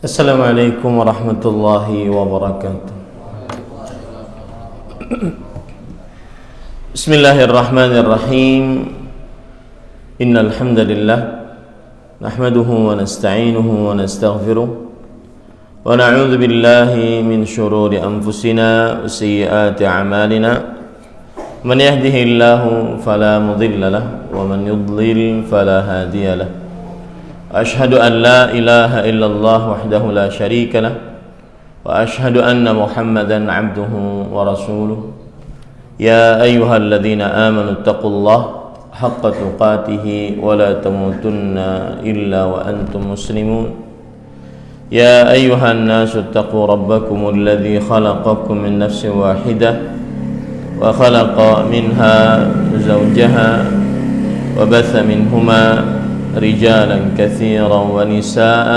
Assalamualaikum warahmatullahi wabarakatuh. Bismillahirrahmanirrahim. Innal hamdalillah nahmaduhu wa nasta'inuhu wa nastaghfiruh wa na'udzu billahi min shururi anfusina wa sayyiati a'malina. Man yahdihillahu fala mudilla lahu wa man yudlil fala hadiya lahu. Ashhadu an la ilaha illallah wahdahu la syarika lah wa ashhadu anna Muhammadan abduhu wa rasuluh. Ya ayyuhalladzina amanu taqullaha haqqa tuqatih wa la tamutunna illa wa antum muslimun. Ya ayyuhan nasu taqu rabbakumul ladzi khalaqakum min nafsin wahidah wa khalaqa minha zawjaha wa batha minhuma رجالا كثيرا ونساء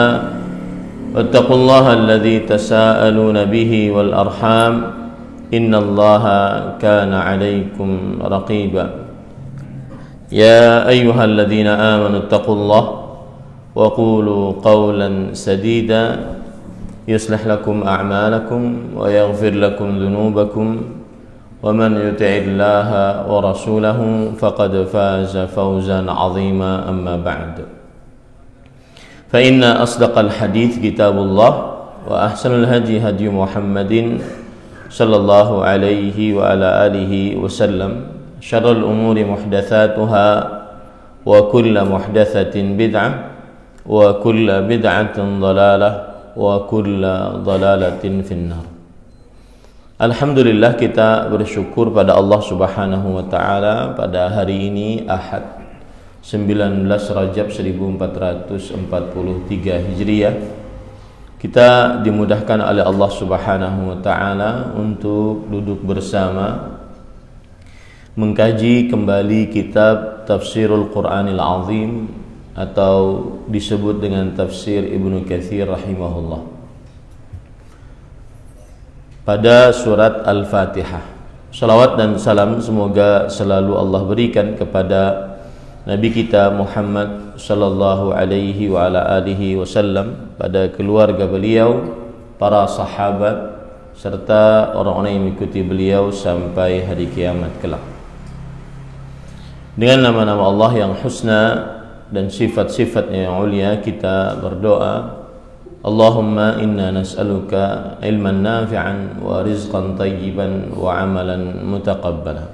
واتقوا الله الذي تساءلون به والأرحام إن الله كان عليكم رقيبا يا أيها الذين آمنوا اتقوا الله وقولوا قولا سديدا يصلح لكم أعمالكم ويغفر لكم ذنوبكم ومن يطع الله ورسوله فقد فاز فوزا عظيما أما بعد فإن أصدق الحديث كتاب الله وأحسن الهدي هدي محمد صلى الله عليه وعلى آله وسلم شر الأمور محدثاتها وكل محدثة بدعة وكل بدعة ضلالة وكل ضلالة في النار. Alhamdulillah, kita bersyukur pada Allah Subhanahu wa taala pada hari ini Ahad 19 Rajab 1443 Hijriah. Kita dimudahkan oleh Allah Subhanahu wa taala untuk duduk bersama mengkaji kembali kitab Tafsirul Qur'anil Azim atau disebut dengan Tafsir Ibnu Katsir rahimahullah, pada surat Al-Fatihah. Salawat dan salam semoga selalu Allah berikan kepada Nabi kita Muhammad sallallahu alaihi wa ala alihi wasallam, pada keluarga beliau, para sahabat, serta orang-orang yang mengikuti beliau sampai hari kiamat kelak. Dengan nama-nama Allah yang husna dan sifat-sifatnya yang ulia, kita berdoa, Allahumma inna nas'aluka ilman nafi'an wa rizqan tayyiban wa amalan mutaqabbala.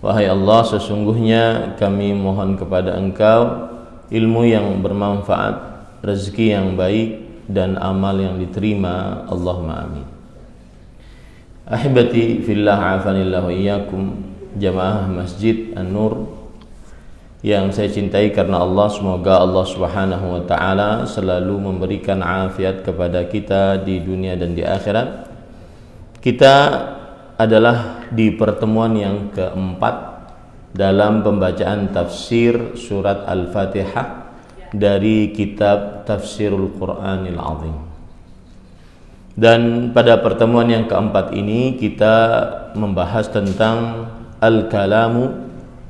Wahai Allah, sesungguhnya kami mohon kepada Engkau ilmu yang bermanfaat, rezeki yang baik, dan amal yang diterima. Allahumma amin. Ahibati fillah, afanillahu iyyakum, jamaah Masjid An-Nur yang saya cintai karena Allah. Semoga Allah Subhanahu wa taala selalu memberikan afiat kepada kita di dunia dan di akhirat. Kita adalah di pertemuan yang keempat dalam pembacaan tafsir surat Al-Fatihah dari kitab Tafsirul Qur'anil Azim. Dan pada pertemuan yang keempat ini kita membahas tentang al-kalamu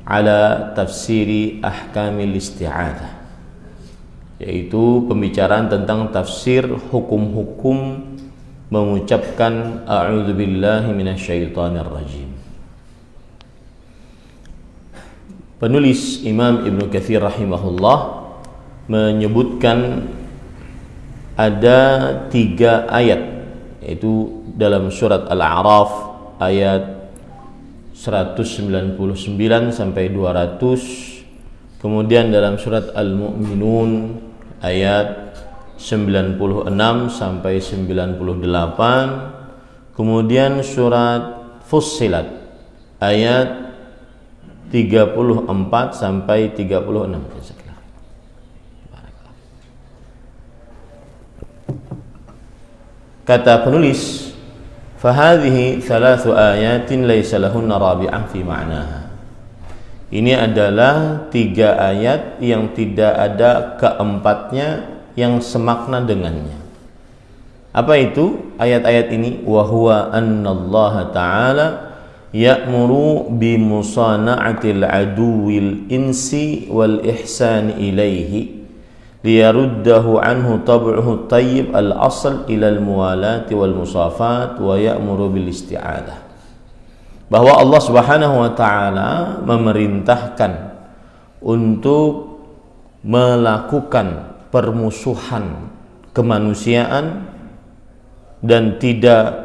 ala tafsiri ahkamil isti'adzah, yaitu pembicaraan tentang tafsir hukum-hukum mengucapkan a'udzubillahi minasyaitonir rajim. Penulis Imam Ibnu Katsir rahimahullah menyebutkan ada 3 ayat, yaitu dalam surat Al-A'raf ayat 199 sampai 200, kemudian dalam surat Al-Mu'minun ayat 96 sampai 98, kemudian surat Fussilat ayat 34 sampai 36. Kata penulis, fahadhihi thalathu ayatin laysa lahunna rabi'ah fi ma'naha. Ini adalah 3 ayat yang tidak ada keempatnya yang semakna dengannya. Apa itu ayat-ayat ini? Wa huwa annallaha ta'ala ya'muru bi musana'atil aduwil insi wal ihsan ilaihi liyaruddahu anhu tab'uhu tayyib al-asl ila al-muwalati wal musafat wa ya'muru bil isti'adah. Bahwa Allah Subhanahu wa taala memerintahkan untuk melakukan permusuhan kemanusiaan dan tidak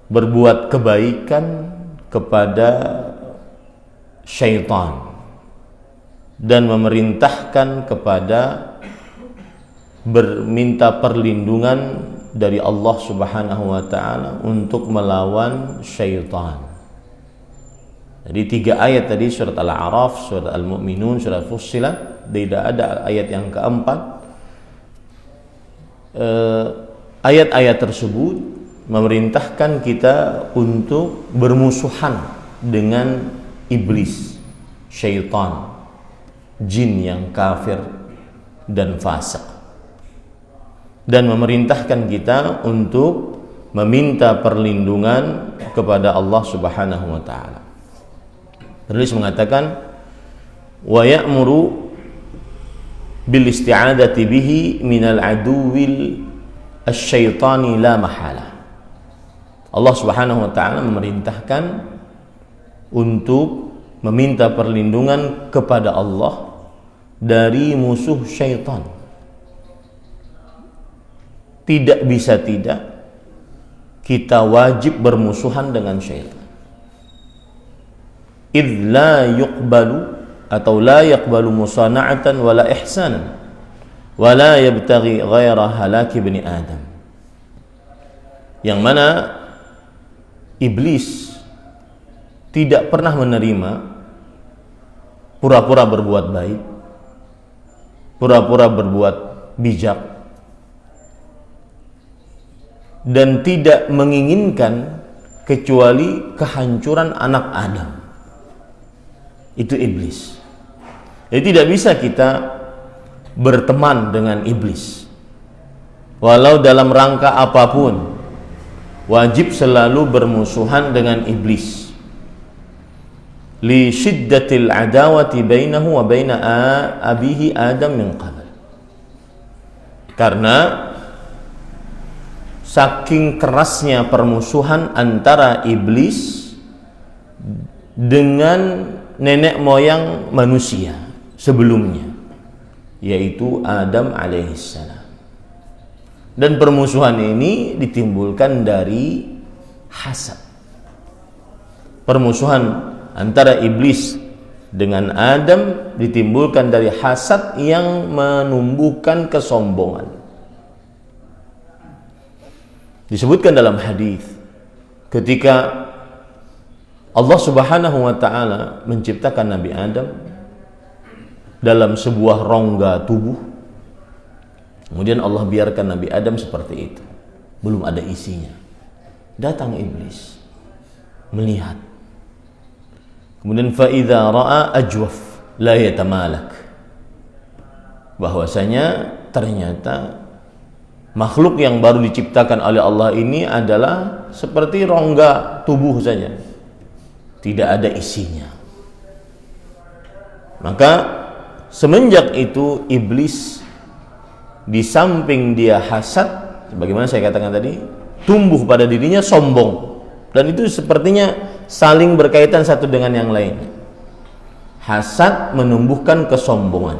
berbuat kebaikan kepada syaitan, dan memerintahkan kepada berminta perlindungan dari Allah Subhanahu wa taala untuk melawan syaitan. Jadi 3 ayat tadi, surat Al-A'raf, surat Al-Mu'minun, surat Fussilat, tidak ada ayat yang keempat. Ayat-ayat tersebut memerintahkan kita untuk bermusuhan dengan iblis, syaitan, jin yang kafir dan fasik, dan memerintahkan kita untuk meminta perlindungan kepada Allah Subhanahu wa taala. Penulis mengatakan wa ya'muru bil isti'adati bihi minal aduwil asyaitani la mahala. Allah Subhanahu wa taala memerintahkan untuk meminta perlindungan kepada Allah dari musuh syaitan. Tidak bisa tidak, kita wajib bermusuhan dengan syaitan. Idz la yuqbalu atau la yaqbalu musana'atan wala ihsanan wala yabtaghi ghaira halaki bani Adam. Yang mana iblis tidak pernah menerima pura-pura berbuat baik, pura-pura berbuat bijak, dan tidak menginginkan kecuali kehancuran anak Adam. Itu iblis. Jadi tidak bisa kita berteman dengan iblis, walau dalam rangka apapun. Wajib selalu bermusuhan dengan iblis. Li shiddatil adawati bainahu wa baina abihi Adam min qabl. Karena saking kerasnya permusuhan antara iblis dengan nenek moyang manusia sebelumnya, yaitu Adam alaihissalam. Dan permusuhan ini ditimbulkan dari hasad. Permusuhan antara iblis dengan Adam ditimbulkan dari hasad yang menumbuhkan kesombongan. Disebutkan dalam hadis ketika Allah Subhanahu wa taala menciptakan Nabi Adam dalam sebuah rongga tubuh, kemudian Allah biarkan Nabi Adam seperti itu, belum ada isinya. Datang iblis melihat, kemudian fa idza ra'a ajwaf la yatamalak, bahwasanya ternyata makhluk yang baru diciptakan oleh Allah ini adalah seperti rongga tubuh saja, tidak ada isinya. Maka semenjak itu iblis, di samping dia hasad, sebagaimana saya katakan tadi, tumbuh pada dirinya sombong, dan itu sepertinya saling berkaitan satu dengan yang lain. Hasad menumbuhkan kesombongan.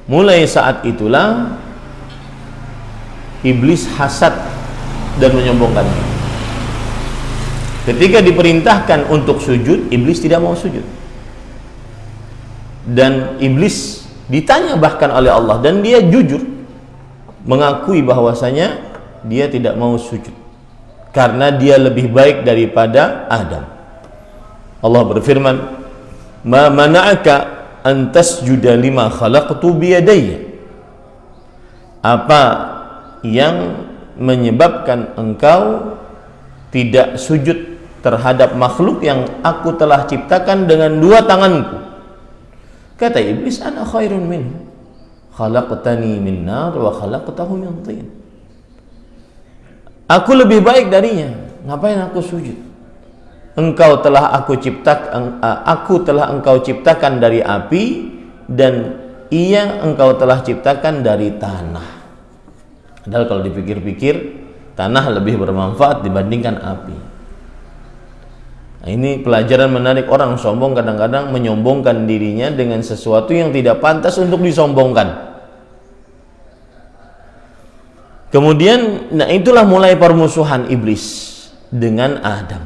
Mulai saat itulah iblis hasad dan menyombongkan diri. Ketika diperintahkan untuk sujud, iblis tidak mau sujud. Dan iblis ditanya bahkan oleh Allah, dan dia jujur mengakui bahwasanya dia tidak mau sujud karena dia lebih baik daripada Adam. Allah berfirman, "Ma mana'aka an tasjuda lima khalaqtu biyadayya." Apa yang menyebabkan engkau tidak sujud terhadap makhluk yang aku telah ciptakan dengan 2 tanganku? Kata iblis, ana khairun minhu, khalaqtani min nar wa khalaqtahu min tin. Aku lebih baik darinya, ngapain aku sujud? Engkau telah aku telah engkau ciptakan dari api, dan ia engkau telah ciptakan dari tanah. Padahal kalau dipikir-pikir, tanah lebih bermanfaat dibandingkan api. Nah, ini pelajaran menarik. Orang sombong kadang-kadang menyombongkan dirinya dengan sesuatu yang tidak pantas untuk disombongkan. Kemudian, nah itulah mulai permusuhan iblis dengan Adam.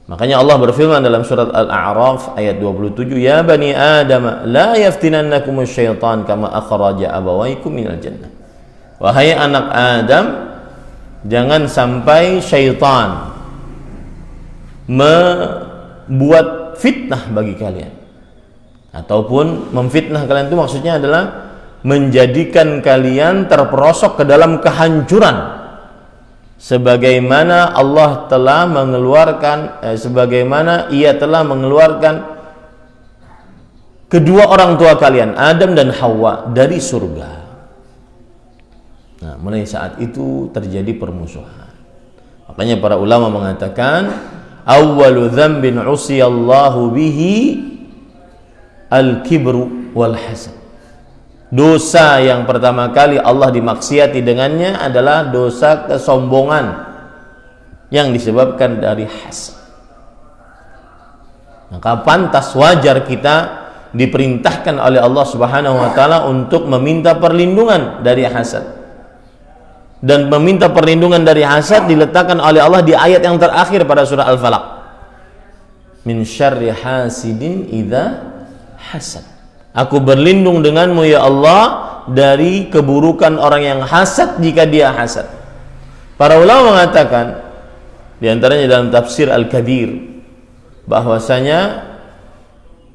Makanya Allah berfirman dalam surat Al-A'raf ayat 27, "Ya bani Adam, la yaftinannakumus syaitan kama akhraja abawaykum minal jannah." Wahai anak Adam, jangan sampai syaitan membuat fitnah bagi kalian. Ataupun memfitnah kalian itu maksudnya adalah menjadikan kalian terperosok ke dalam kehancuran, sebagaimana Allah telah mengeluarkan sebagaimana ia telah mengeluarkan kedua orang tua kalian, Adam dan Hawa, dari surga. Nah, mulai saat itu terjadi permusuhan. Makanya para ulama mengatakan, awwalu dzambin usiyallahu bihi al-kibru wal hasad. Dosa yang pertama kali Allah dimaksiati dengannya adalah dosa kesombongan yang disebabkan dari hasad. Maka pantas, wajar kita diperintahkan oleh Allah Subhanahu wa taala untuk meminta perlindungan dari hasad. Dan meminta perlindungan dari hasad diletakkan oleh Allah di ayat yang terakhir pada surah Al-Falaq. Min syarri hasidin idza hasad. Aku berlindung denganmu ya Allah dari keburukan orang yang hasad jika dia hasad. Para ulama mengatakan, di antaranya dalam tafsir Al-Kabir, bahwasanya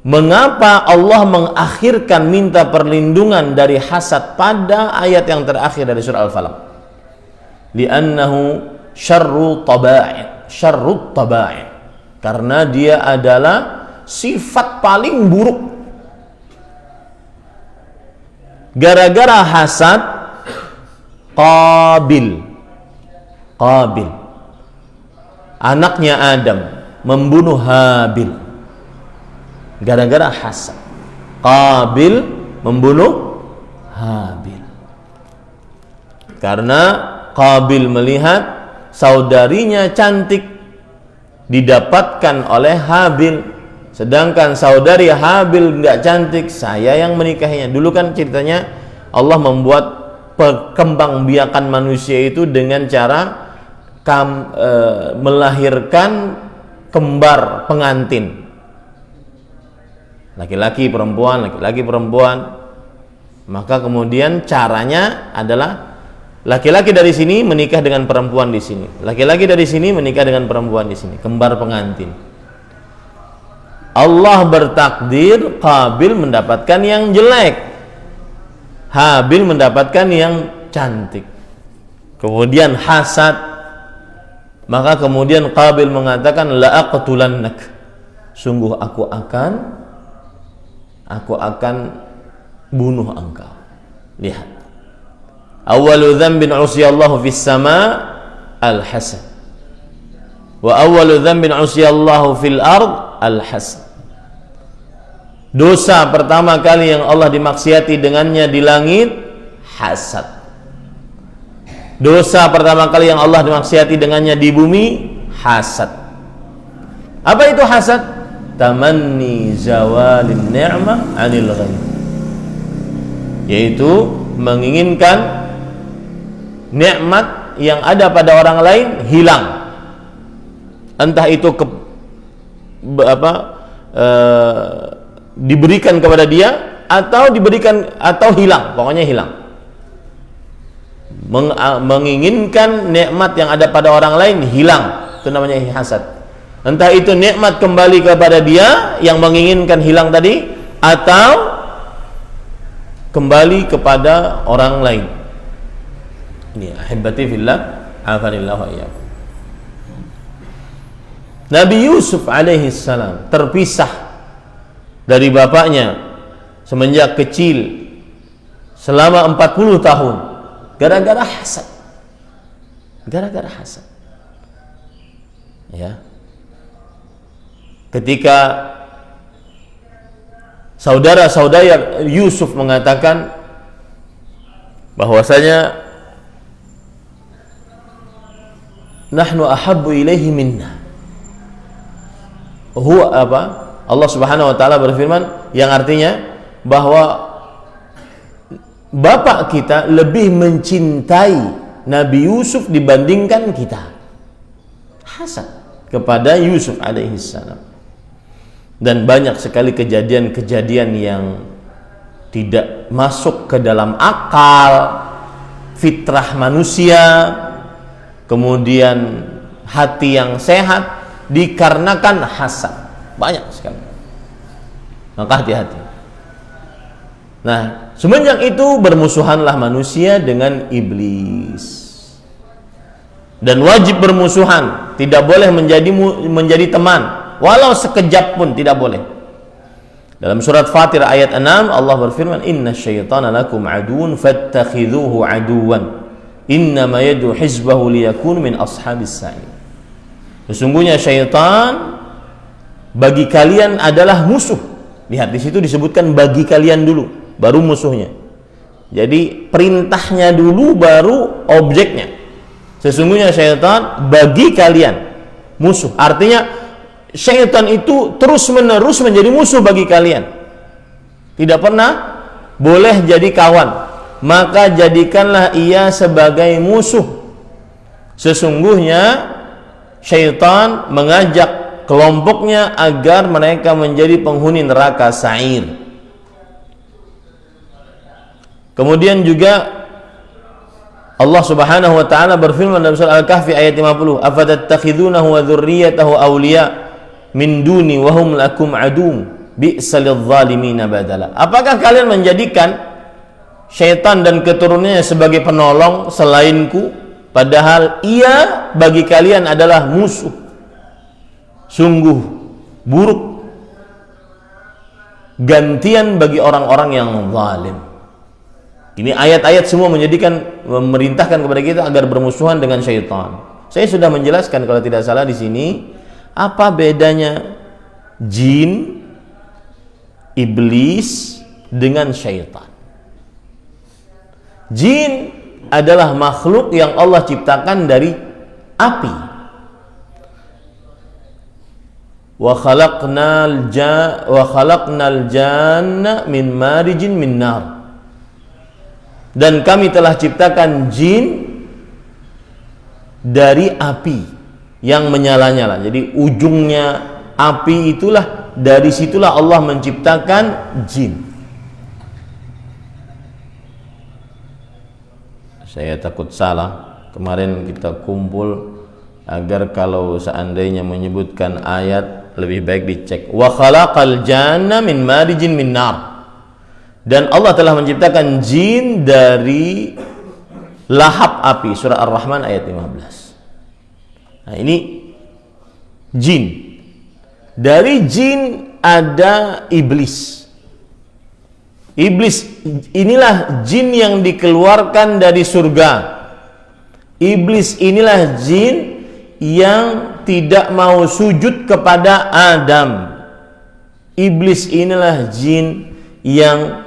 mengapa Allah mengakhirkan minta perlindungan dari hasad pada ayat yang terakhir dari surah Al-Falaq? Li'annahu syarru taba'i. Karena dia adalah sifat paling buruk. Gara-gara hasad, Qabil anaknya Adam membunuh Habil. Gara-gara hasad, Qabil membunuh Habil. Karena Qabil melihat saudarinya cantik didapatkan oleh Habil, sedangkan saudari Habil tidak cantik, saya yang menikahinya. Dulu kan ceritanya Allah membuat perkembangbiakan manusia itu dengan cara melahirkan kembar pengantin, laki-laki perempuan, laki-laki perempuan. Maka kemudian caranya adalah laki-laki dari sini menikah dengan perempuan di sini, laki-laki dari sini menikah dengan perempuan di sini, kembar pengantin. Allah bertakdir Qabil mendapatkan yang jelek, Habil mendapatkan yang cantik. Kemudian hasad. Maka kemudian Qabil mengatakan, la aqtulannak, sungguh aku akan bunuh engkau. Lihat, awwalu dzambin usiyallahu fis sama al-hasad, wa awwalu dzambin usiyallahu fil ard al-hasad. Dosa pertama kali yang Allah dimaksiati dengannya di langit, hasad. Dosa pertama kali yang Allah dimaksiati dengannya di bumi, hasad. Apa itu hasad? Tamanni zawalin ni'mah 'anil ghairi, yaitu menginginkan nikmat yang ada pada orang lain hilang. Entah itu diberikan kepada dia atau hilang, pokoknya hilang. Menginginkan nikmat yang ada pada orang lain hilang, itu namanya hasad. Entah itu nikmat kembali kepada dia yang menginginkan hilang tadi, atau kembali kepada orang lain. Ini ahibati fillah, afanillah wa iyyakum. Nabi Yusuf alaihi salam terpisah dari bapaknya semenjak kecil selama 40 tahun gara-gara hasad. Gara-gara hasad. Ya. Ketika saudara-saudara Yusuf mengatakan bahwasanya nahnu ahabbu ilaihi minna. Huwa apa? Allah Subhanahu wa taala berfirman yang artinya bahwa bapak kita lebih mencintai Nabi Yusuf dibandingkan kita. Hasad kepada Yusuf alaihi salam. Dan banyak sekali kejadian-kejadian yang tidak masuk ke dalam akal, fitrah manusia, kemudian hati yang sehat dikarenakan hasad. Banyak sekali. Maka hati-hati. Nah, semenjak itu bermusuhanlah manusia dengan iblis. Dan wajib bermusuhan, tidak boleh menjadi teman, walau sekejap pun tidak boleh. Dalam surat Fatir ayat 6 Allah berfirman, "Inna syaitana lakum aduun fattakhidhuhu aduwan. Innama yad'u hizbahu liyakun min ashabis sa'ir." Sesungguhnya syaitan bagi kalian adalah musuh. Lihat di situ disebutkan bagi kalian dulu, baru musuhnya. Jadi perintahnya dulu baru objeknya. Sesungguhnya syaitan bagi kalian musuh. Artinya syaitan itu terus-menerus menjadi musuh bagi kalian. Tidak pernah boleh jadi kawan. Maka jadikanlah ia sebagai musuh. Sesungguhnya syaitan mengajak kelompoknya agar mereka menjadi penghuni neraka sa'ir. Kemudian juga Allah Subhanahu wa taala berfirman dalam surah Al-Kahfi ayat 50, "Afatattakhidunahu wa dzurriyyatahu awliya min duni wa hum lakum adum bi'sal lidh-dhalimin badala." Apakah kalian menjadikan syaitan dan keturunannya sebagai penolong selainku, padahal ia bagi kalian adalah musuh? Sungguh buruk gantian bagi orang-orang yang zalim. Ini ayat-ayat semua memerintahkan kepada kita agar bermusuhan dengan syaitan. Saya sudah menjelaskan kalau tidak salah di sini apa bedanya jin, iblis dengan syaitan. Jin adalah makhluk yang Allah ciptakan dari api. Wa khalaqnal janna min marijin min nar. Dan kami telah ciptakan jin dari api yang menyala-nyala. Jadi ujungnya api itulah, dari situlah Allah menciptakan jin. Saya takut salah. Kemarin kita kumpul agar kalau seandainya menyebutkan ayat lebih baik dicek. Wa khalaqal janna min marijin min nar. Dan Allah telah menciptakan jin dari lahap api. Surah Ar-Rahman ayat 15. Nah, ini jin. Dari jin ada iblis. Iblis inilah jin yang dikeluarkan dari surga. Iblis inilah jin yang tidak mau sujud kepada Adam. Iblis inilah jin yang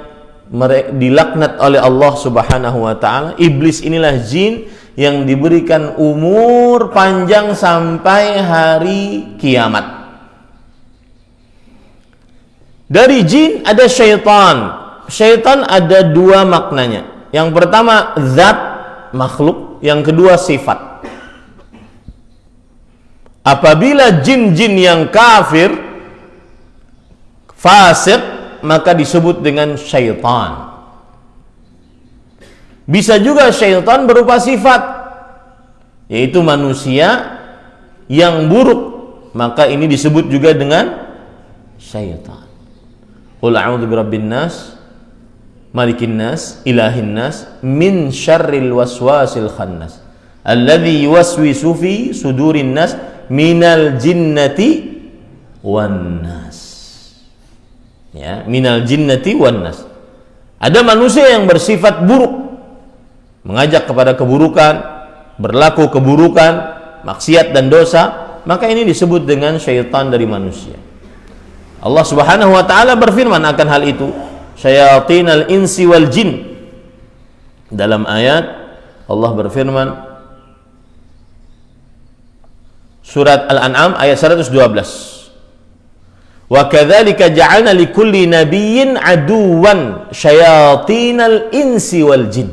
dilaknat oleh Allah Subhanahu wa taala. Iblis inilah jin yang diberikan umur panjang sampai hari kiamat. Dari jin ada syaitan. Syaitan ada dua maknanya. Yang pertama zat, makhluk. Yang kedua sifat. Apabila jin-jin yang kafir, fasik, maka disebut dengan syaitan. Bisa juga syaitan berupa sifat, yaitu manusia yang buruk, maka ini disebut juga dengan syaitan. Qul a'udzu birabbin nas, malikin nas, ilahin nas, min syarril waswasil khannas, alladzi yuwaswisu fi sudurin nas minal jinnati wan nas. Ya, minal jinnati wan nas. Ada manusia yang bersifat buruk, mengajak kepada keburukan, berlaku keburukan, maksiat dan dosa, maka ini disebut dengan syaitan dari manusia. Allah Subhanahu wa taala berfirman akan hal itu, syayatinal insi wal jin. Dalam ayat Allah berfirman surat Al-An'am ayat 112. Wa kadzalika ja'alna likulli nabiyyin aduwan syayatinal insi wal jin.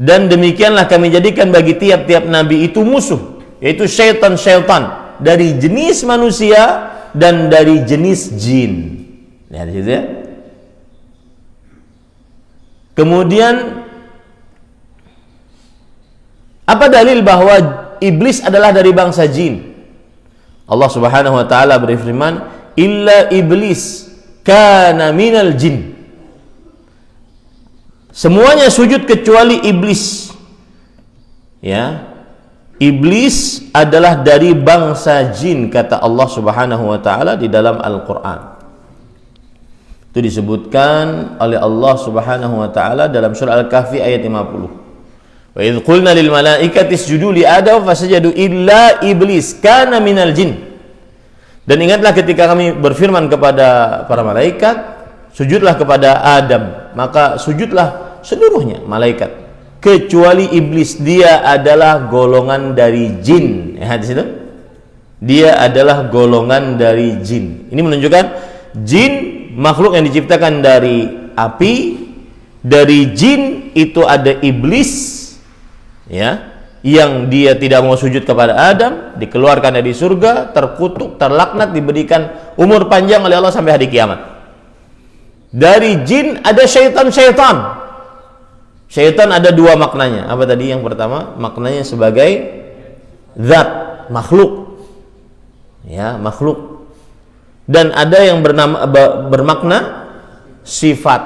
Dan demikianlah kami jadikan bagi tiap-tiap nabi itu musuh, yaitu syaitan-syaitan dari jenis manusia dan dari jenis jin. Lihat di situ ya. Kemudian apa dalil bahwa iblis adalah dari bangsa jin? Allah Subhanahu wa taala berfirman, "Illa iblis kana minal jin." Semuanya sujud kecuali iblis. Ya. Iblis adalah dari bangsa jin, kata Allah Subhanahu wa taala di dalam Al-Qur'an. Itu disebutkan oleh Allah Subhanahu wa taala dalam surah Al-Kahfi ayat 50. Wa idz qulna lil malaikati isjudu li Adam fasajadu illa iblis kana minal jin. Dan ingatlah ketika kami berfirman kepada para malaikat, sujudlah kepada Adam, maka sujudlah seluruhnya malaikat kecuali iblis, dia adalah golongan dari jin. Ya, di situ. Dia adalah golongan dari jin. Ini menunjukkan jin makhluk yang diciptakan dari api, dari jin itu ada iblis, ya, yang dia tidak mau sujud kepada Adam, dikeluarkan dari surga, terkutuk, terlaknat, diberikan umur panjang oleh Allah sampai hari kiamat. Dari jin ada syaitan-syaitan. Syaitan ada dua maknanya. Apa tadi? Yang pertama maknanya sebagai zat, makhluk. Ya, makhluk. Dan ada yang bermakna sifat.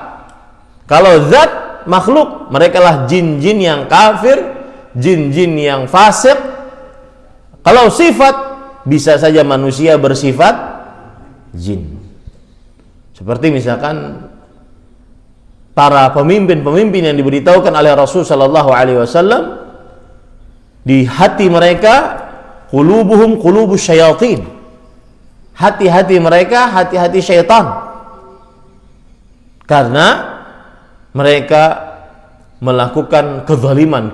Kalau zat, makhluk, mereka lah jin-jin yang kafir, jin-jin yang fasik. Kalau sifat, bisa saja manusia bersifat jin. Seperti misalkan para pemimpin-pemimpin yang diberitahukan oleh Rasul sallallahu alaihi wasallam, di hati mereka qulubuhum qulubus syayatin. Hati-hati mereka hati-hati syaitan. Karena mereka melakukan kezaliman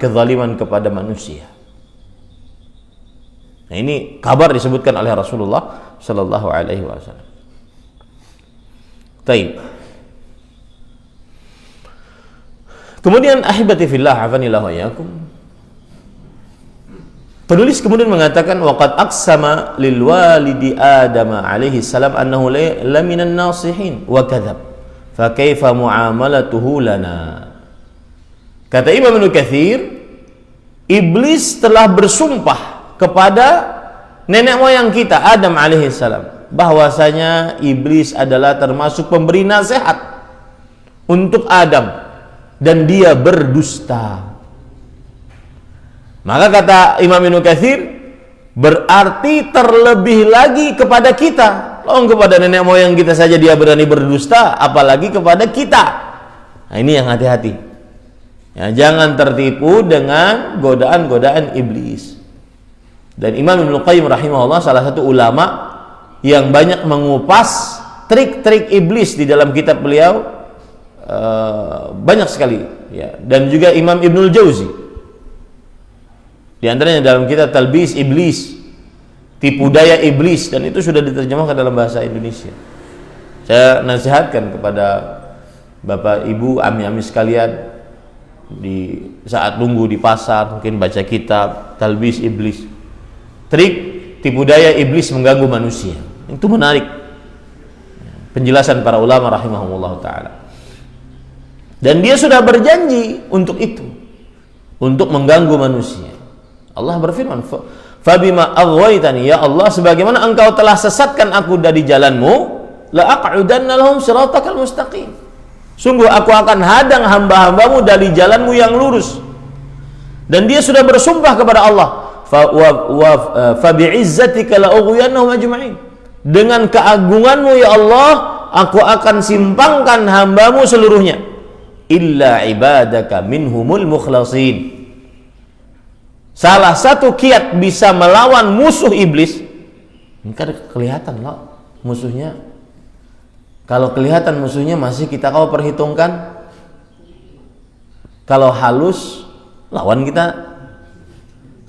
kepada manusia. Nah, ini kabar disebutkan oleh Rasulullah sallallahu alaihi wasallam. Baik. Kemudian ahibati fillah afanillahu iyyakum. Penulis kemudian mengatakan waqad aqsama lil walidi Adam alaihi salam annahu la minan nasihin wa kadzab. Fa kaifa muamalatuhu lana? Kata Imam Ibnu Katsir, iblis telah bersumpah kepada nenek moyang kita Adam alaihi salam bahwasanya iblis adalah termasuk pemberi nasihat untuk Adam dan dia berdusta. Maka kata Imam Ibnu Katsir, berarti terlebih lagi kepada kita. Kepada nenek moyang kita saja dia berani berdusta, apalagi kepada kita. Nah, ini yang hati-hati. Ya, jangan tertipu dengan godaan-godaan iblis. Dan Imam Ibnu Qayyim rahimahullah salah satu ulama yang banyak mengupas trik-trik iblis di dalam kitab beliau, banyak sekali, ya. Dan juga Imam Ibnul Jauzi, di antaranya dalam kitab Talbis Iblis, tipu daya iblis, dan itu sudah diterjemahkan dalam bahasa Indonesia. Saya nasihatkan kepada Bapak Ibu, ami-ami sekalian, di saat nunggu di pasar mungkin baca kitab Talbis Iblis, trik tipu daya iblis mengganggu manusia. Itu menarik penjelasan para ulama rahimahumullah ta'ala. Dan dia sudah berjanji untuk itu, untuk mengganggu manusia. Allah berfirman, "Fabima aghwaytani, ya Allah, sebagaimana engkau telah sesatkan aku dari jalanmu, la aq'udanna lahum shiratakal mustaqim." Sungguh aku akan hadang hamba-hambamu dari jalanmu yang lurus. Dan dia sudah bersumpah kepada Allah, "Fa bi'izzatika la ughwiyannahum ajma'in." Dengan keagunganmu ya Allah, aku akan simpangkan hambamu seluruhnya. Illa ibadaka minhumul mukhlasin. Salah satu kiat bisa melawan musuh iblis, ini kan kelihatan loh musuhnya Kalau kelihatan musuhnya masih kita kau perhitungkan. Kalau halus lawan kita.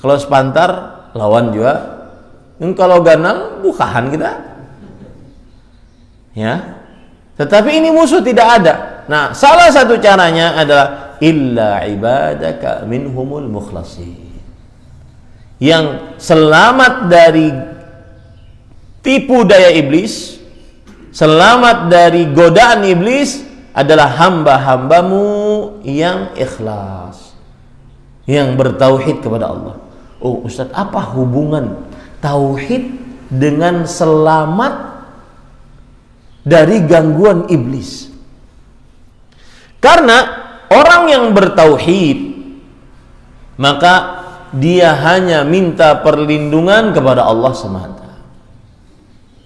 Kalau sepantar lawan juga. Kalau ganal bukahan kita. Ya. Tetapi ini musuh tidak ada. Nah, salah satu caranya adalah illa ibadaka minhumul mukhlasin. Yang selamat dari tipu daya iblis, selamat dari godaan iblis adalah hamba-hambamu yang ikhlas, yang bertauhid kepada Allah. Oh Ustaz, apa hubungan tauhid dengan selamat dari gangguan iblis? Karena orang yang bertauhid, maka dia hanya minta perlindungan kepada Allah semata.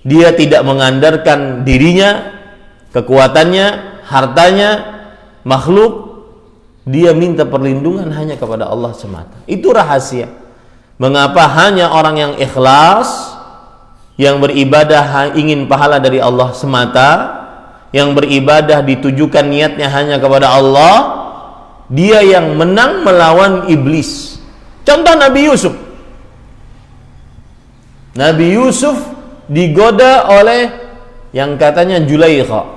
Dia tidak mengandalkan dirinya, kekuatannya, hartanya, makhluk. Dia minta perlindungan hanya kepada Allah semata. Itu rahasia. Mengapa hanya orang yang ikhlas, yang beribadah ingin pahala dari Allah semata, yang beribadah ditujukan niatnya hanya kepada Allah, dia yang menang melawan iblis. Contoh Nabi Yusuf. Nabi Yusuf digoda oleh yang katanya Julaikha,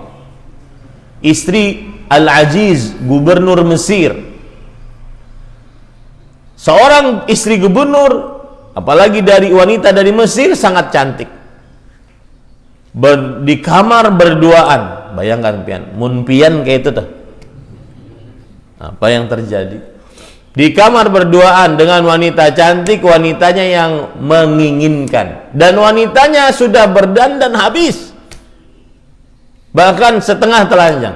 istri Al-Aziz, gubernur Mesir. Seorang istri gubernur, apalagi dari wanita dari Mesir, sangat cantik. Di kamar berduaan. Bayangkan pian, mun pian kayak itu tuh. Apa yang terjadi? Di kamar berduaan dengan wanita cantik, wanitanya yang menginginkan, dan wanitanya sudah berdandan habis, bahkan setengah telanjang.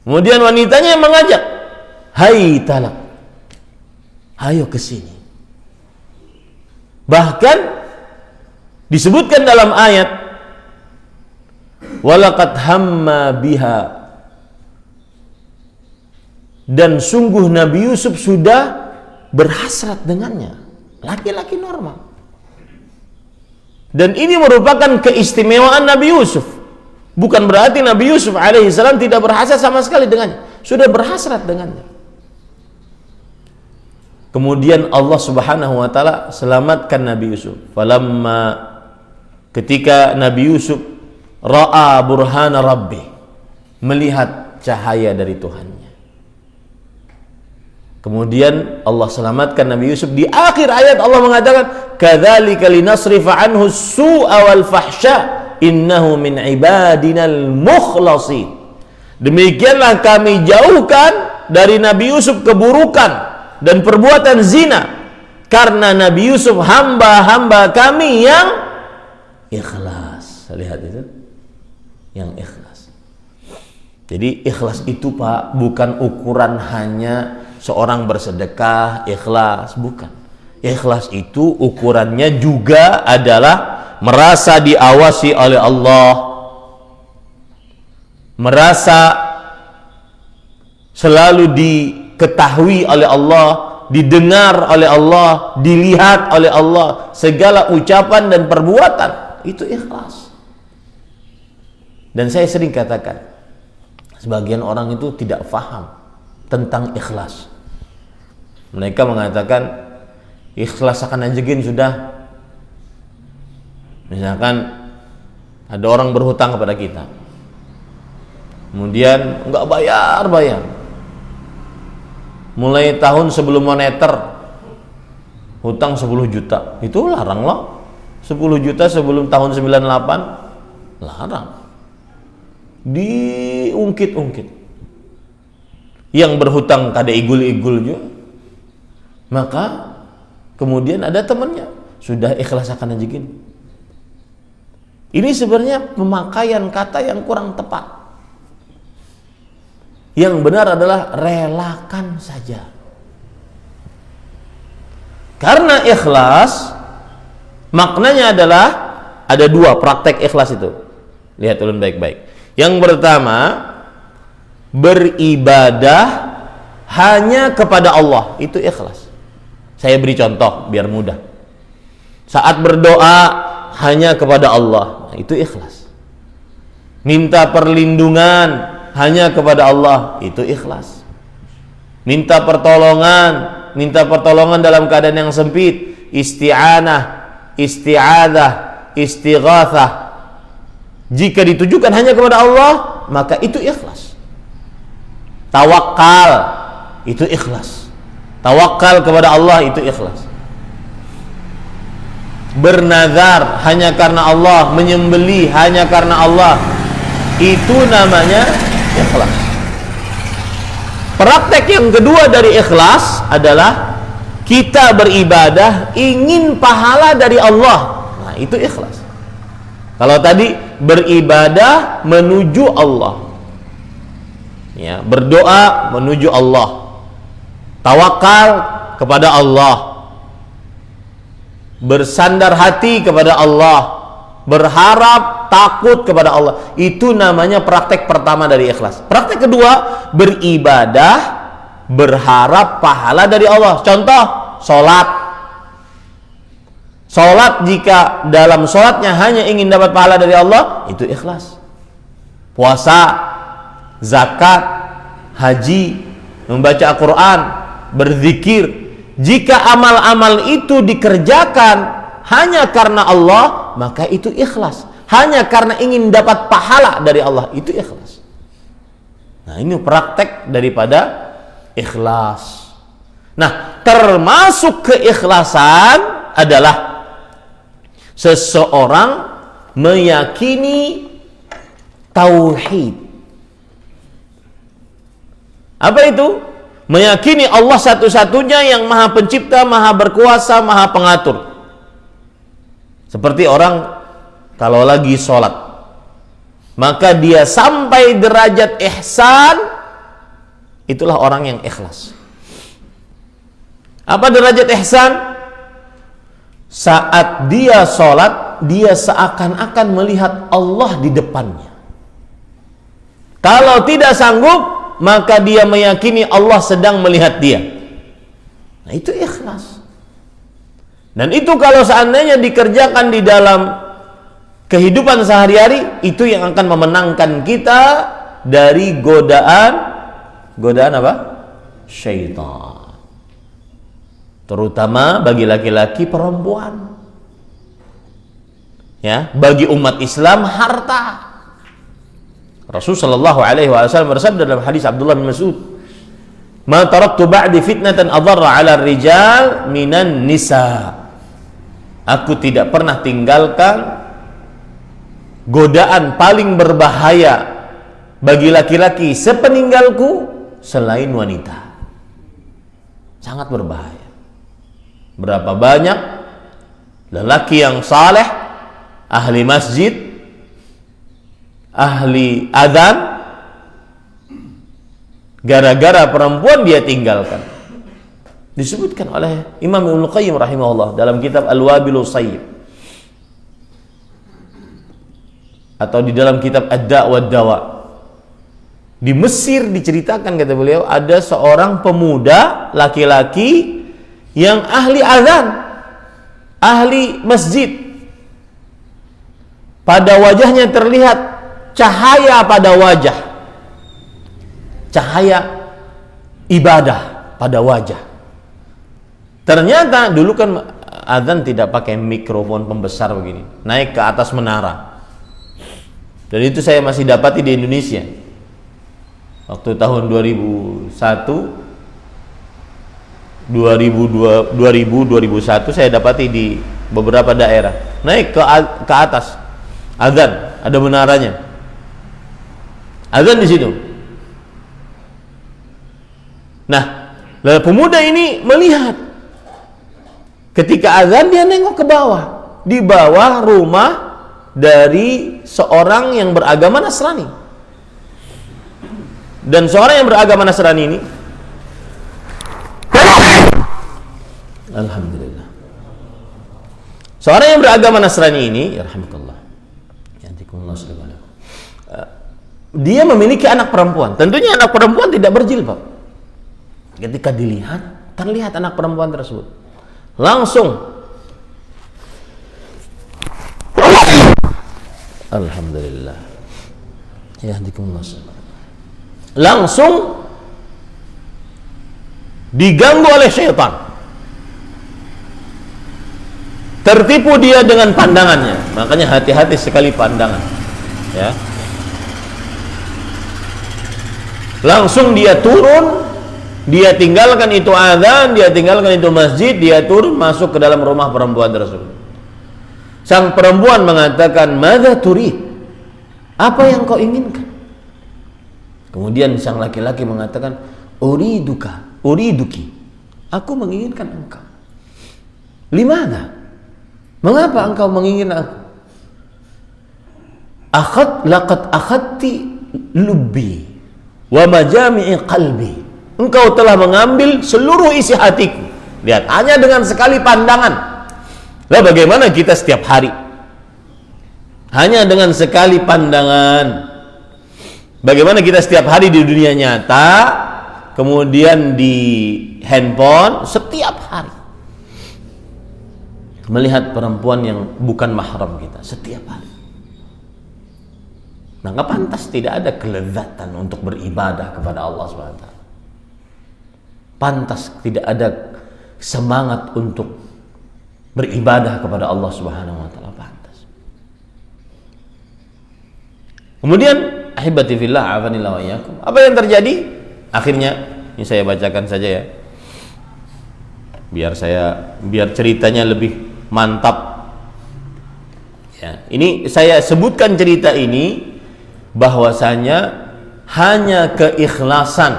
Kemudian wanitanya yang mengajak, hai talak, ayo ke sini. Bahkan disebutkan dalam ayat, walaqad hamma biha, dan sungguh Nabi Yusuf sudah berhasrat dengannya. Laki-laki normal. Dan ini merupakan keistimewaan Nabi Yusuf. Bukan berarti Nabi Yusuf alaihissalam tidak berhasrat sama sekali dengannya. Sudah berhasrat dengannya. Kemudian Allah subhanahu wa ta'ala selamatkan Nabi Yusuf. Falamma, ketika Nabi Yusuf ra'a burhana rabbi, melihat cahaya dari Tuhannya. Kemudian Allah selamatkan Nabi Yusuf. Di akhir ayat Allah mengatakan, kadzalika linasrifa anhu su'a wal fahsya innahu min ibadinal mukhlasin. Demikianlah kami jauhkan dari Nabi Yusuf keburukan dan perbuatan zina, karena Nabi Yusuf hamba-hamba kami yang ikhlas. Lihat itu, yang ikhlas. Jadi ikhlas itu Pak, bukan ukuran hanya seorang bersedekah ikhlas, bukan. Ikhlas itu ukurannya juga adalah merasa diawasi oleh Allah, merasa selalu diketahui oleh Allah, didengar oleh Allah, dilihat oleh Allah, segala ucapan dan perbuatan. Itu ikhlas. Dan saya sering katakan, sebagian orang itu tidak faham tentang ikhlas. Mereka mengatakan ikhlas akan anjegin sudah. Misalkan ada orang berhutang kepada kita, kemudian nggak bayar. Mulai tahun sebelum moneter hutang 10 juta, itu larang loh. 10 juta sebelum tahun 98 larang. Diungkit-ungkit. Yang berhutang kada igul-igul juga. Maka kemudian ada temannya, sudah ikhlas akan anjegin. Ini sebenarnya pemakaian kata yang kurang tepat. Yang benar adalah relakan saja. Karena ikhlas maknanya adalah ada dua praktek ikhlas itu. Lihat ulun baik-baik. Yang pertama, beribadah hanya kepada Allah, itu ikhlas. Saya beri contoh biar mudah. Saat berdoa hanya kepada Allah, itu ikhlas. Minta perlindungan hanya kepada Allah, itu ikhlas. Minta pertolongan dalam keadaan yang sempit, isti'anah, isti'adzah, istighatsah, jika ditujukan hanya kepada Allah, maka itu ikhlas. Tawakal, itu ikhlas. Tawakal kepada Allah, itu ikhlas. Bernazar hanya karena Allah, menyembelih hanya karena Allah, itu namanya ikhlas. Praktek yang kedua dari ikhlas adalah kita beribadah ingin pahala dari Allah. Nah, itu ikhlas. Kalau tadi beribadah menuju Allah, ya, berdoa menuju Allah, tawakal kepada Allah, bersandar hati kepada Allah, berharap, takut kepada Allah, itu namanya praktek pertama dari ikhlas. Praktek kedua, beribadah berharap pahala dari Allah. Contoh, sholat. Sholat, jika dalam sholatnya hanya ingin dapat pahala dari Allah, itu ikhlas. Puasa, zakat, haji, membaca Al-Quran, berzikir, jika amal-amal itu dikerjakan hanya karena Allah, maka itu ikhlas. Hanya karena ingin dapat pahala dari Allah, itu ikhlas. Nah, ini praktek daripada ikhlas. Nah, termasuk keikhlasan adalah seseorang meyakini tauhid. Apa itu? Meyakini Allah satu-satunya yang maha pencipta, maha berkuasa, maha pengatur. Seperti orang kalau lagi sholat, maka dia sampai derajat ihsan, itulah orang yang ikhlas. Apa derajat ihsan? Saat dia sholat, dia seakan-akan melihat Allah di depannya. Kalau tidak sanggup, maka dia meyakini Allah sedang melihat dia. Nah, itu ikhlas. Dan itu kalau seandainya dikerjakan di dalam kehidupan sehari-hari, itu yang akan memenangkan kita dari godaan apa? Syaitan. Terutama bagi laki-laki, perempuan. Ya, bagi umat Islam, harta. Rasulullah sallallahu alaihi wasallam bersabda dalam hadis Abdullah bin Mas'ud, "Ma taraktu ba'di fitnatan adharra 'ala ar-rijal minan nisa." Aku tidak pernah tinggalkan godaan paling berbahaya bagi laki-laki sepeninggalku selain wanita. Sangat berbahaya. Berapa banyak lelaki yang saleh, ahli masjid, ahli adzan, gara-gara perempuan dia tinggalkan. Disebutkan oleh Imam Ibnu Qayyim rahimahullah dalam kitab Al-Wabilus Sayyib, atau di dalam kitab Ad-Da' wad Dawa. Di Mesir diceritakan, kata beliau, ada seorang pemuda laki-laki yang ahli azan, ahli masjid. Pada wajahnya terlihat cahaya pada wajah, cahaya ibadah pada wajah. Ternyata dulu kan azan tidak pakai mikrofon pembesar begini, naik ke atas menara. Dan itu saya masih dapati di Indonesia. Waktu tahun 2001 saya dapati di beberapa daerah, naik ke atas azan, ada menaranya, azan di situ. Nah, lalu pemuda ini melihat, ketika azan dia nengok ke bawah, di bawah rumah dari seorang yang beragama Nasrani. Dan seorang yang beragama Nasrani ini, alhamdulillah, seorang yang beragama Nasrani ini, yarhamakallah, dia memiliki anak perempuan. Tentunya anak perempuan tidak berjilbab. Ketika dilihat, terlihat anak perempuan tersebut, langsung alhamdulillah, langsung diganggu oleh syaitan, tertipu dia dengan pandangannya. Makanya hati-hati sekali pandangan, ya. Langsung dia turun, dia tinggalkan itu azan, dia tinggalkan itu masjid, dia turun masuk ke dalam rumah perempuan tersebut. Sang perempuan mengatakan, "Madza turid?" Apa yang kau inginkan? Kemudian sang laki-laki mengatakan, uriduki. Aku menginginkan engkau. Limana? Mengapa engkau menginginkan aku? Laqad akhadti lubbi wa majami'i qalbi. Engkau telah mengambil seluruh isi hatiku. Lihat, hanya dengan sekali pandangan. Lah bagaimana kita setiap hari? Hanya dengan sekali pandangan. Bagaimana kita setiap hari di dunia nyata, kemudian di handphone setiap hari melihat perempuan yang bukan mahram kita setiap hari. Maka pantas tidak ada kelezatan untuk beribadah kepada Allah SWT. Pantas tidak ada semangat untuk beribadah kepada Allah Subhanahu wa taala. Pantas. Kemudian ahibati fillah, afanillah wa iyyakum. Apa yang terjadi? Akhirnya ini saya bacakan saja ya. Biar ceritanya lebih mantap. Ya, ini saya sebutkan cerita ini bahwasanya hanya keikhlasan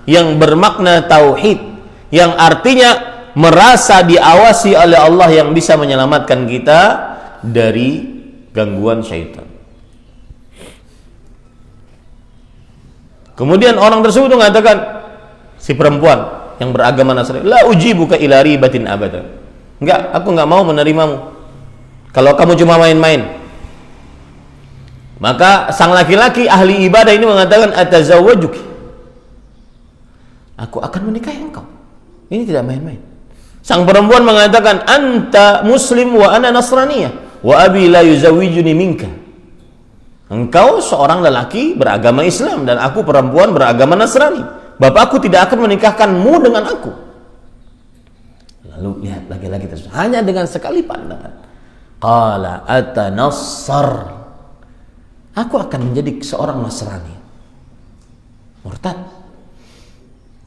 yang bermakna tauhid, yang artinya merasa diawasi oleh Allah yang bisa menyelamatkan kita dari gangguan syaitan. Kemudian orang tersebut mengatakan, si perempuan yang beragama Nasrani, la ujibuka ila ribatin abada. Enggak, aku enggak mau menerimamu kalau kamu cuma main-main. Maka sang laki-laki ahli ibadah ini mengatakan, atazawwajuki, aku akan menikahi engkau. Ini tidak main-main. Sang perempuan mengatakan, anta muslim wa ana nasraniyah wa abi la yuzawwijuni minka. Engkau seorang lelaki beragama Islam dan aku perempuan beragama Nasrani. Bapakku tidak akan menikahkanmu dengan aku. Lalu lihat laki-laki tersebut hanya dengan sekali pandangan. Qala atanassar. Aku akan menjadi seorang Nasrani. Murtad.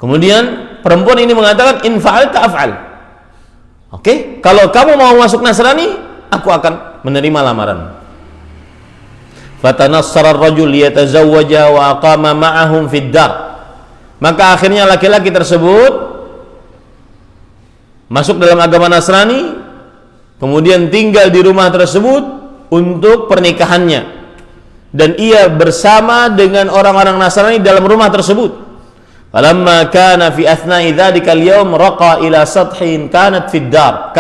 Kemudian perempuan ini mengatakan, in fa'alta af'al. Oke, kalau kamu mau masuk Nasrani, aku akan menerima lamaranmu. Fatanassara ar-rajul yatazawwaja wa aqama ma'ahum fid dar. Maka akhirnya laki-laki tersebut masuk dalam agama Nasrani, kemudian tinggal di rumah tersebut untuk pernikahannya, dan ia bersama dengan orang-orang Nasrani dalam rumah tersebut. Falamma kana fi athna'i dzalika al-yawm raqa ila sathin kana fid dar.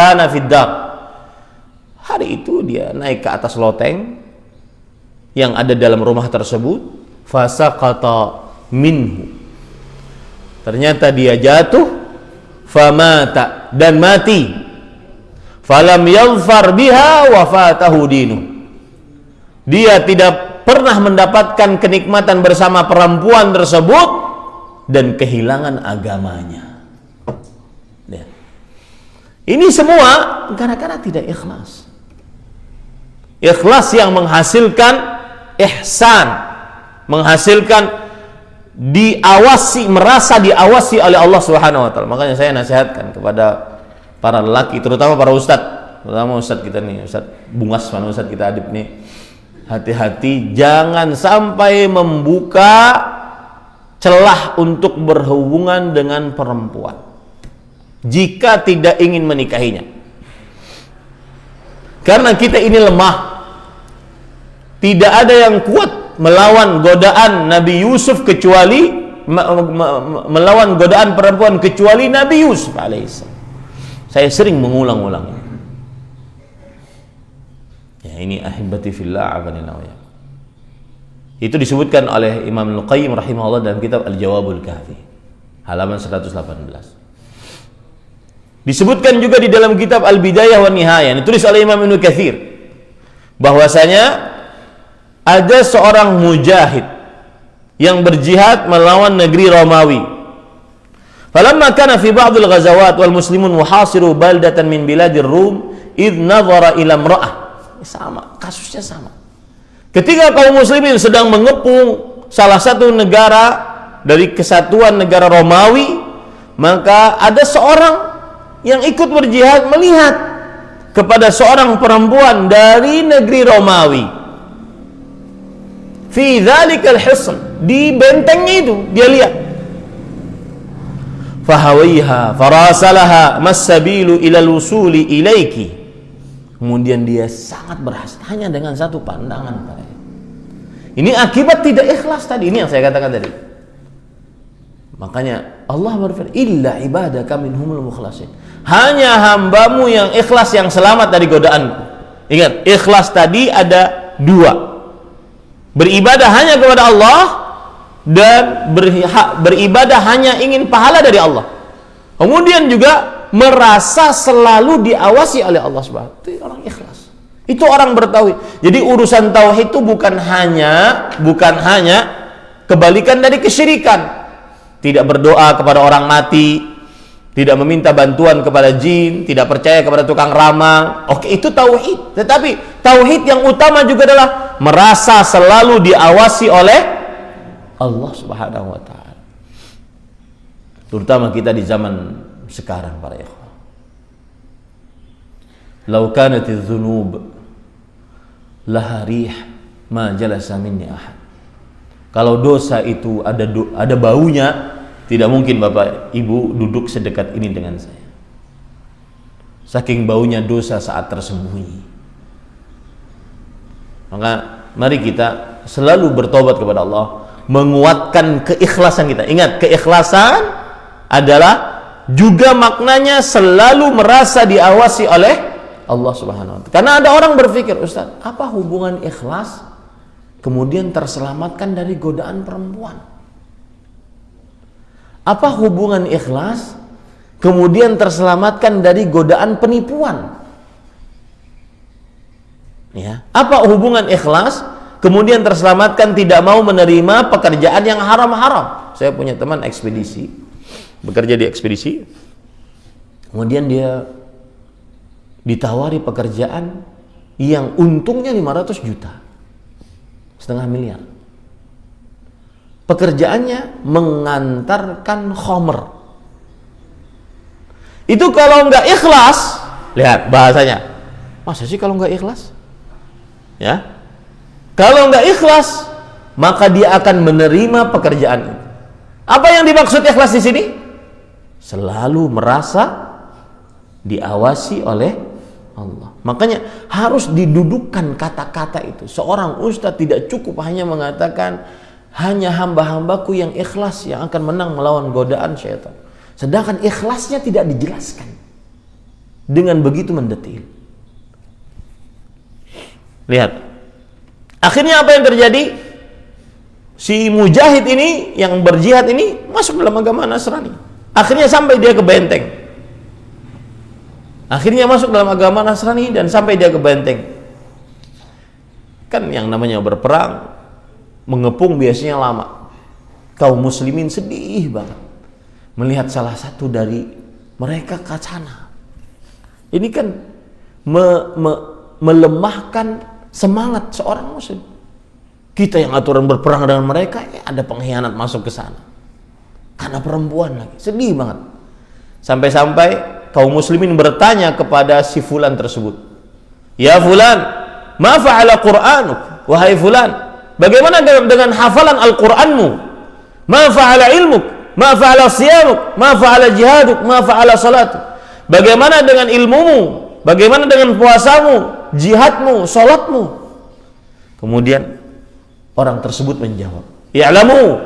Hari itu dia naik ke atas loteng yang ada dalam rumah tersebut, fasaqata minhu. Ternyata dia jatuh, famata, dan mati. Falam yaghfar biha wa fatahu dinu. Dia tidak pernah mendapatkan kenikmatan bersama perempuan tersebut dan kehilangan agamanya. Lihat. Ini semua gara-gara tidak ikhlas. Ikhlas yang menghasilkan ihsan, menghasilkan diawasi, merasa diawasi oleh Allah Subhanahu wa taala. Makanya saya nasihatkan kepada para lelaki, terutama para ustadz, terutama ustadz kita nih, ustadz Bungas, mana ustadz kita Adib nih, hati-hati jangan sampai membuka celah untuk berhubungan dengan perempuan jika tidak ingin menikahinya. Karena kita ini lemah. Tidak ada yang kuat melawan godaan Nabi Yusuf kecuali melawan godaan perempuan kecuali Nabi Yusuf alaihissalam. Saya sering mengulang-ulang. Ya, ini ahibati fillah abanillah. Itu disebutkan oleh Imam Al-Qayyim rahimahullah dalam kitab Al-Jawabul Kahfi halaman 118. Disebutkan juga di dalam kitab Al-Bidayah wa Nihayah, ditulis oleh Imam Ibnu Katsir, bahwasanya ada seorang mujahid yang berjihad melawan negeri Romawi. Falamma kana fi ba'd al-ghazawat wal muslimun muhasiru baldatan min biladir Rum id nadhara ila imra'ah. Sama, kasusnya sama. Ketika kaum muslimin sedang mengepung salah satu negara dari kesatuan negara Romawi, maka ada seorang yang ikut berjihad melihat kepada seorang perempuan dari negeri Romawi. Fi dzalikal hisn, di bentengnya itu dia lihat. Fahawaiha farasalaha masabilu ilal wusuli ilaiki. Kemudian dia sangat berhasil hanya dengan satu pandangan. Ini akibat tidak ikhlas tadi, ini yang saya katakan tadi. Makanya Allah berfirman, illa ibadaka minhumul mukhlasin. Hanya hambamu yang ikhlas yang selamat dari godaanku. Ingat, ikhlas tadi ada dua. Beribadah hanya kepada Allah dan beribadah hanya ingin pahala dari Allah. Kemudian juga merasa selalu diawasi oleh Allah Subhanahu wa ta'ala. Itu orang ikhlas. Itu orang bertauhid. Jadi urusan tauhid itu bukan hanya kebalikan dari kesyirikan. Tidak berdoa kepada orang mati, tidak meminta bantuan kepada jin, tidak percaya kepada tukang ramal. Oke, itu tauhid. Tetapi tauhid yang utama juga adalah merasa selalu diawasi oleh Allah Subhanahu wa ta'ala. Terutama kita di zaman sekarang para ikhwan. Lau kanatiz dzunub laha rih ma jalasa minni ahad. Kalau dosa itu ada baunya, tidak mungkin Bapak Ibu duduk sedekat ini dengan saya. Saking baunya dosa saat tersembunyi. Maka mari kita selalu bertobat kepada Allah, menguatkan keikhlasan kita. Ingat, keikhlasan adalah juga maknanya selalu merasa diawasi oleh Allah Subhanahu wa ta'ala. Karena ada orang berpikir, Ustaz, apa hubungan ikhlas kemudian terselamatkan dari godaan perempuan? Apa hubungan ikhlas kemudian terselamatkan dari godaan penipuan? Ya, apa hubungan ikhlas kemudian terselamatkan tidak mau menerima pekerjaan yang haram-haram? Saya punya teman ekspedisi, bekerja di ekspedisi. Kemudian dia ditawari pekerjaan yang untungnya 500 juta. Setengah miliar. Pekerjaannya mengantarkan khomer. Itu kalau nggak ikhlas, lihat bahasanya. Masa sih kalau nggak ikhlas? Ya, kalau nggak ikhlas, maka dia akan menerima pekerjaan itu. Apa yang dimaksud ikhlas di sini? Selalu merasa diawasi oleh Allah. Makanya harus didudukkan kata-kata itu. Seorang ustadz tidak cukup hanya mengatakan hanya hamba-hambaku yang ikhlas yang akan menang melawan godaan syaitan. Sedangkan ikhlasnya tidak dijelaskan dengan begitu mendetil. Lihat. Akhirnya apa yang terjadi? Si mujahid ini yang berjihad ini masuk dalam agama Nasrani. Akhirnya sampai dia ke benteng. Akhirnya masuk dalam agama Nasrani dan sampai dia ke benteng. Kan yang namanya berperang, mengepung biasanya lama. Kaum muslimin sedih banget melihat salah satu dari mereka ke sana. Ini kan melemahkan semangat seorang muslim. Kita yang aturan berperang dengan mereka, ada pengkhianat masuk ke sana karena perempuan lagi. Sedih banget. Sampai-sampai kaum muslimin bertanya kepada si fulan tersebut, "Ya fulan, ma fa'ala Qur'anuk?" Wahai fulan, bagaimana dengan hafalan Al-Qur'anmu? Ma fa'ala ilmuk? Ma fa'ala siyamuk? Ma fa'ala jihaduk? Ma fa'ala salatuk? Bagaimana dengan ilmumu? Bagaimana dengan puasamu, jihadmu, salatmu? Kemudian orang tersebut menjawab, "Ya'lamu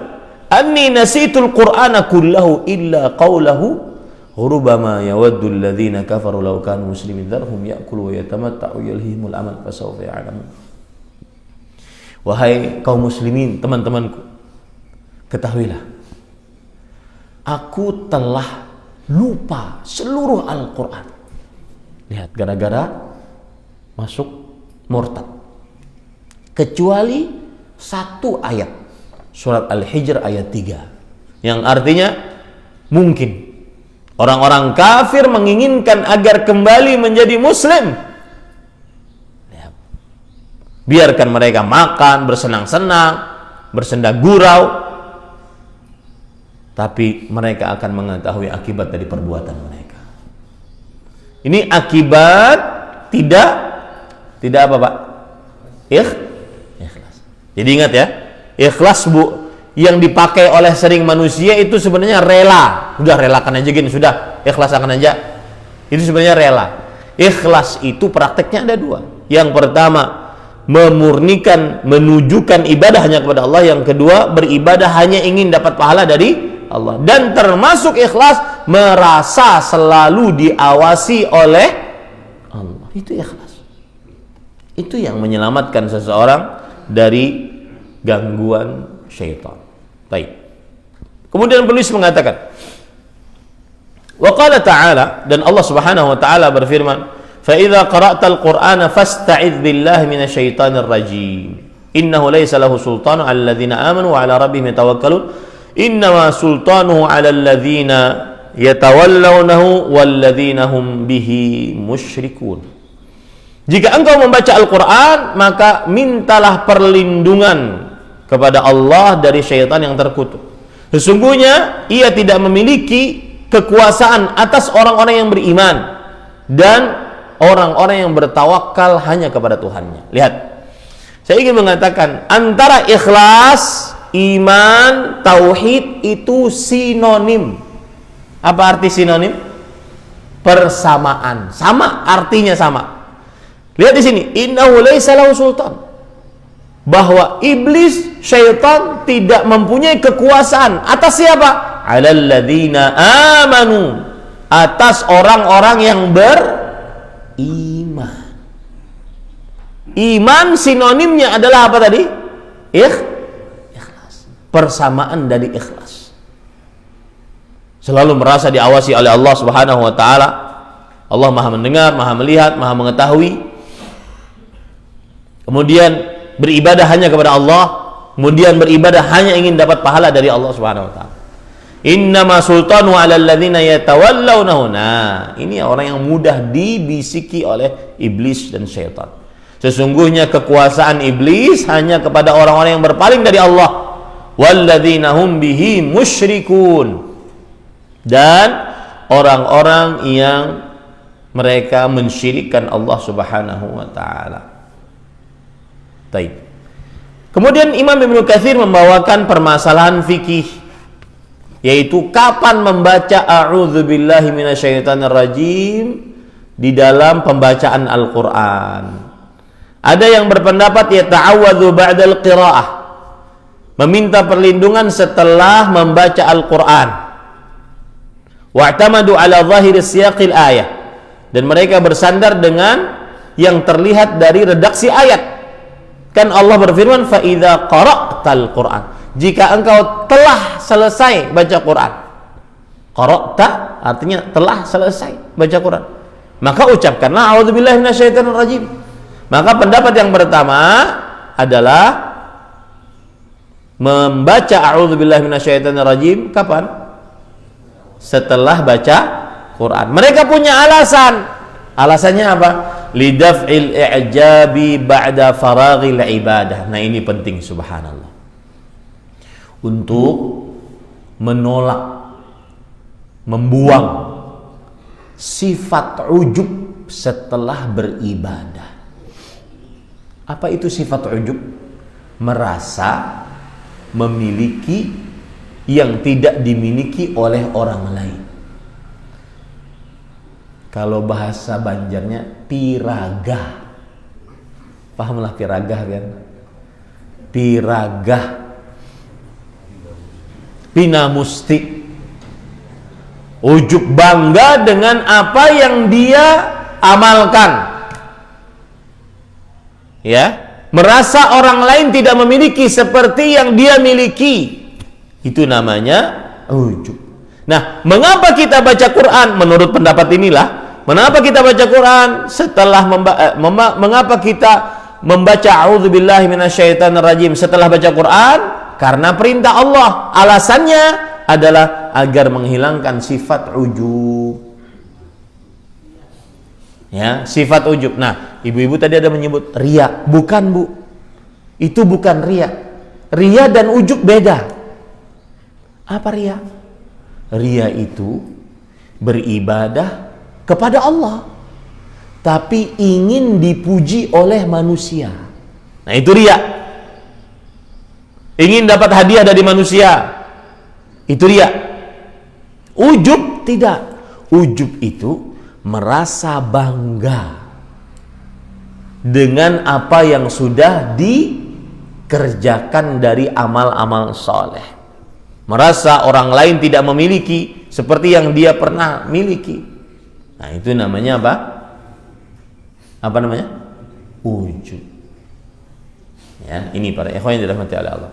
anni nasitul Qur'ana kullahu illa qawlahu rubama yawaddu alladhina kafaru law kanu muslimin dharhum ya'kulu wa yatamatta'u yalhihimul amal fasawfa ya'lamun." Wahai kaum muslimin, teman-temanku, ketahuilah, aku telah lupa seluruh Al-Quran. Lihat, gara-gara masuk murtad. kecuali satu ayat, surat Al-Hijr ayat 3, yang artinya mungkin orang-orang kafir menginginkan agar kembali menjadi muslim. Biarkan mereka makan, bersenang-senang, bersenda gurau, tapi mereka akan mengetahui akibat dari perbuatan mereka. Ini akibat tidak apa Pak? Ikhlas. Jadi ingat ya, ikhlas yang dipakai oleh sering manusia itu sebenarnya rela. Udah relakan aja gini, sudah ikhlasakan aja. Itu sebenarnya rela. Ikhlas itu prakteknya ada dua. Yang pertama, memurnikan, menujukan ibadah hanya kepada Allah. Yang kedua, beribadah hanya ingin dapat pahala dari Allah. Dan termasuk ikhlas merasa selalu diawasi oleh Allah. Itu ikhlas. Itu yang menyelamatkan seseorang dari gangguan syaitan. Baik. Kemudian penulis mengatakan, wa qala ta'ala, dan Allah Subhanahu wa taala berfirman, fa idza qara'tal qur'ana fasta'idz billahi minasyaitonir rajim. Innahu laysa lahu sultanun 'alal ladzina amanu wa 'ala rabbihim yatawakkalun. Innama sultanuhu 'alal ladzina yatawallawnahu wal ladzina hum bihi musyrikun. Jika engkau membaca Al-Qur'an, maka mintalah perlindungan kepada Allah dari syaitan yang terkutuk. Sesungguhnya ia tidak memiliki kekuasaan atas orang-orang yang beriman dan orang-orang yang bertawakal hanya kepada Tuhannya. Lihat, saya ingin mengatakan antara ikhlas, iman, tauhid itu sinonim. Apa arti sinonim? Persamaan, sama, artinya sama. Lihat di sini, innahu laisa lahu sultan, bahwa iblis, syaitan tidak mempunyai kekuasaan atas siapa? 'Alal ladzina amanu, atas orang-orang yang beriman. Iman sinonimnya adalah apa tadi? Ikhlas. Persamaan dari ikhlas. Selalu merasa diawasi oleh Allah Subhanahu wa taala. Allah Maha mendengar, Maha melihat, Maha mengetahui. Kemudian beribadah hanya kepada Allah, kemudian beribadah hanya ingin dapat pahala dari Allah Subhanahu wa taala. Innama sultanu 'alal ladzina yatawallawnahu. Nah, ini orang yang mudah dibisiki oleh iblis dan syaitan. Sesungguhnya kekuasaan iblis hanya kepada orang-orang yang berpaling dari Allah. Walladzina hum bihi musyrikun. Dan orang-orang yang mereka mensyirikkan Allah Subhanahu wa taala. Baik. Kemudian Imam Ibnu Katsir membawakan permasalahan fikih, yaitu kapan membaca a'udzubillahi minasyaitonir rajim di dalam pembacaan Al-Qur'an. Ada yang berpendapat yata'awwadzu ba'dal qiraah, meminta perlindungan setelah membaca Al-Qur'an. Wa'tamadu 'ala zahiri siyaqil ayah, dan mereka bersandar dengan yang terlihat dari redaksi ayat. Kan Allah berfirman, fa idza qara'tal Qur'an, jika engkau telah selesai baca Quran. Qara'ta artinya telah selesai baca Quran, maka ucapkanlah a'udzubillahi minasyaitonir rajim. Maka pendapat yang pertama adalah membaca a'udzubillahi minasyaitonir rajim kapan? Setelah baca Quran. Mereka punya alasan. Alasannya apa? Lidaf'il i'jabi ba'da faraghil ibadah. Nah, ini penting, subhanallah. Untuk menolak, membuang sifat ujub setelah beribadah. Apa itu sifat ujub? Merasa memiliki yang tidak dimiliki oleh orang lain. Kalau bahasa Banjarnya piragah. Pahamlah piragah kan? Piragah, pinamusti, ujub, bangga dengan apa yang dia amalkan, ya, merasa orang lain tidak memiliki seperti yang dia miliki. Itu namanya ujub. Nah, mengapa kita baca Quran? Menurut pendapat inilah, mengapa kita baca Quran setelah mengapa kita membaca a'udzubillahi minasyaitonirrajim setelah baca Quran? Karena perintah Allah. Alasannya adalah agar menghilangkan sifat ujub. Ya, sifat ujub. Nah, ibu-ibu tadi ada menyebut riya. Bukan, Bu. Itu bukan riya. Riya dan ujub beda. Apa riya? Riya itu beribadah kepada Allah, tapi ingin dipuji oleh manusia. Nah, itu riya. Ingin dapat hadiah dari manusia. Itu riya. Ujub tidak. Ujub itu merasa bangga dengan apa yang sudah dikerjakan dari amal-amal soleh. Merasa orang lain tidak memiliki seperti yang dia pernah miliki. Nah, itu namanya apa? Apa namanya? Ujub. Ya, ini para ikhwan yang dirahmati oleh Allah.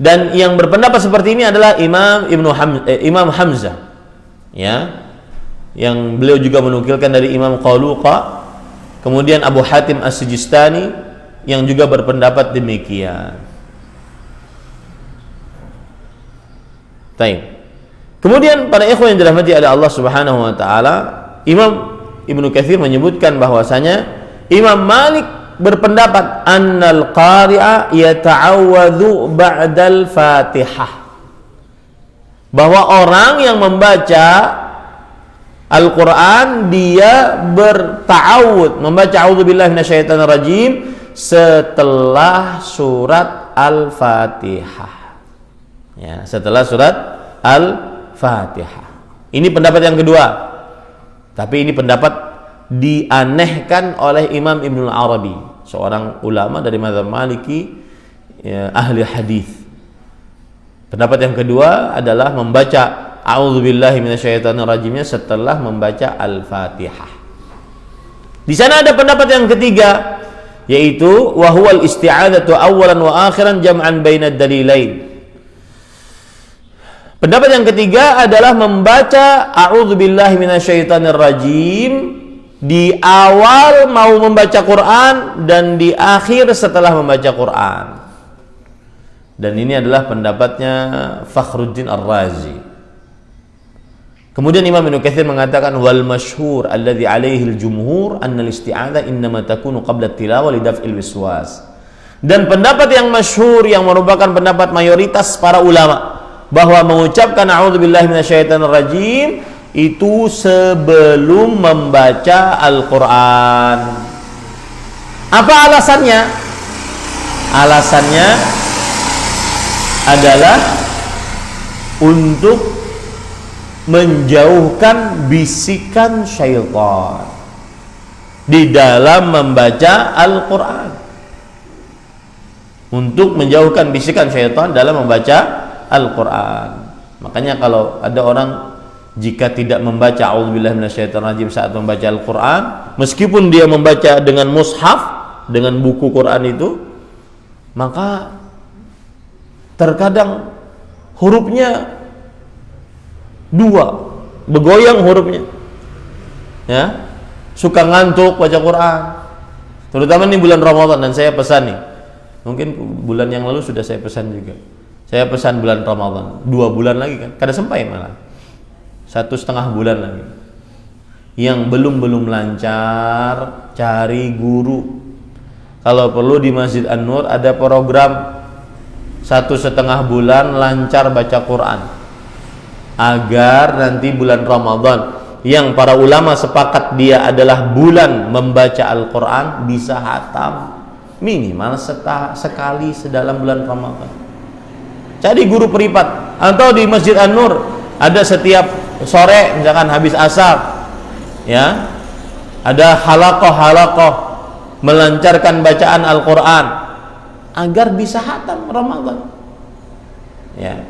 Dan yang berpendapat seperti ini adalah Imam Hamzah. Ya. Yang beliau juga menukilkan dari Imam Qaluqa, kemudian Abu Hatim As-Sijistani yang juga berpendapat demikian. Baik. Kemudian para ikhwan yang dirahmati oleh Allah Subhanahu wa taala, Imam Ibnu Katsir menyebutkan bahwasanya Imam Malik berpendapat annal qari'a yata'awwadhu ba'dal Fatihah. Bahwa orang yang membaca Al-Quran dia berta'awud, membaca a'udzubillahi minasyaitonirrajim setelah surat Al-Fatihah. Ya, setelah surat Al-Fatihah. Ini pendapat yang kedua. Tapi ini pendapat dianehkan oleh Imam Ibnul Arabi, seorang ulama dari mazhab Maliki, ya, ahli hadis. Pendapat yang kedua adalah membaca a'udzubillahi minasyaitonirrajimnya setelah membaca Al-Fatihah. Di sana ada pendapat yang ketiga, yaitu wa huwal isti'adzatu awwalan wa akhiran jam'an bainad dalilain. Pendapat yang ketiga adalah membaca a'udzubillahi minasyaitonirrajim di awal mau membaca Quran dan di akhir setelah membaca Quran. Dan ini adalah pendapatnya Fakhruddin Ar-Razi. Kemudian Imam Ibnu Katsir mengatakan wal masyhur alladzi alaihi al-jumhur anna al-isti'adzah innama takunu qabla at-tilawah li daf'il waswas. Dan pendapat yang masyhur yang merupakan pendapat mayoritas para ulama bahwa mengucapkan a'udzubillahi minasyaitonirrajim itu sebelum membaca Al-Quran. Apa alasannya? Alasannya adalah untuk menjauhkan bisikan syaitan di dalam membaca Al-Quran. Untuk menjauhkan bisikan syaitan dalam membaca Al-Quran. Makanya kalau ada orang jika tidak membaca a'udzubillahi minasyaitonirrajim saat membaca Al-Quran, meskipun dia membaca dengan mushaf, dengan buku Quran itu, maka terkadang hurufnya dua, bergoyang hurufnya, ya, suka ngantuk baca Quran, terutama nih bulan Ramadan. Dan saya pesan nih, mungkin bulan yang lalu sudah saya pesan juga. Saya pesan bulan Ramadan, 2 bulan lagi kan, kada sampai malah 1,5 bulan lagi. Yang belum lancar, cari guru. Kalau perlu di Masjid An-Nur ada program 1,5 bulan lancar baca Quran, agar nanti bulan Ramadan yang para ulama sepakat dia adalah bulan membaca Al-Quran bisa hatam minimal sekali sedalam bulan Ramadan. Cari guru privat, atau di Masjid An-Nur ada setiap sore misalkan habis asar, ya, ada halaqah melancarkan bacaan Al-Quran agar bisa hatam Ramadan, ya.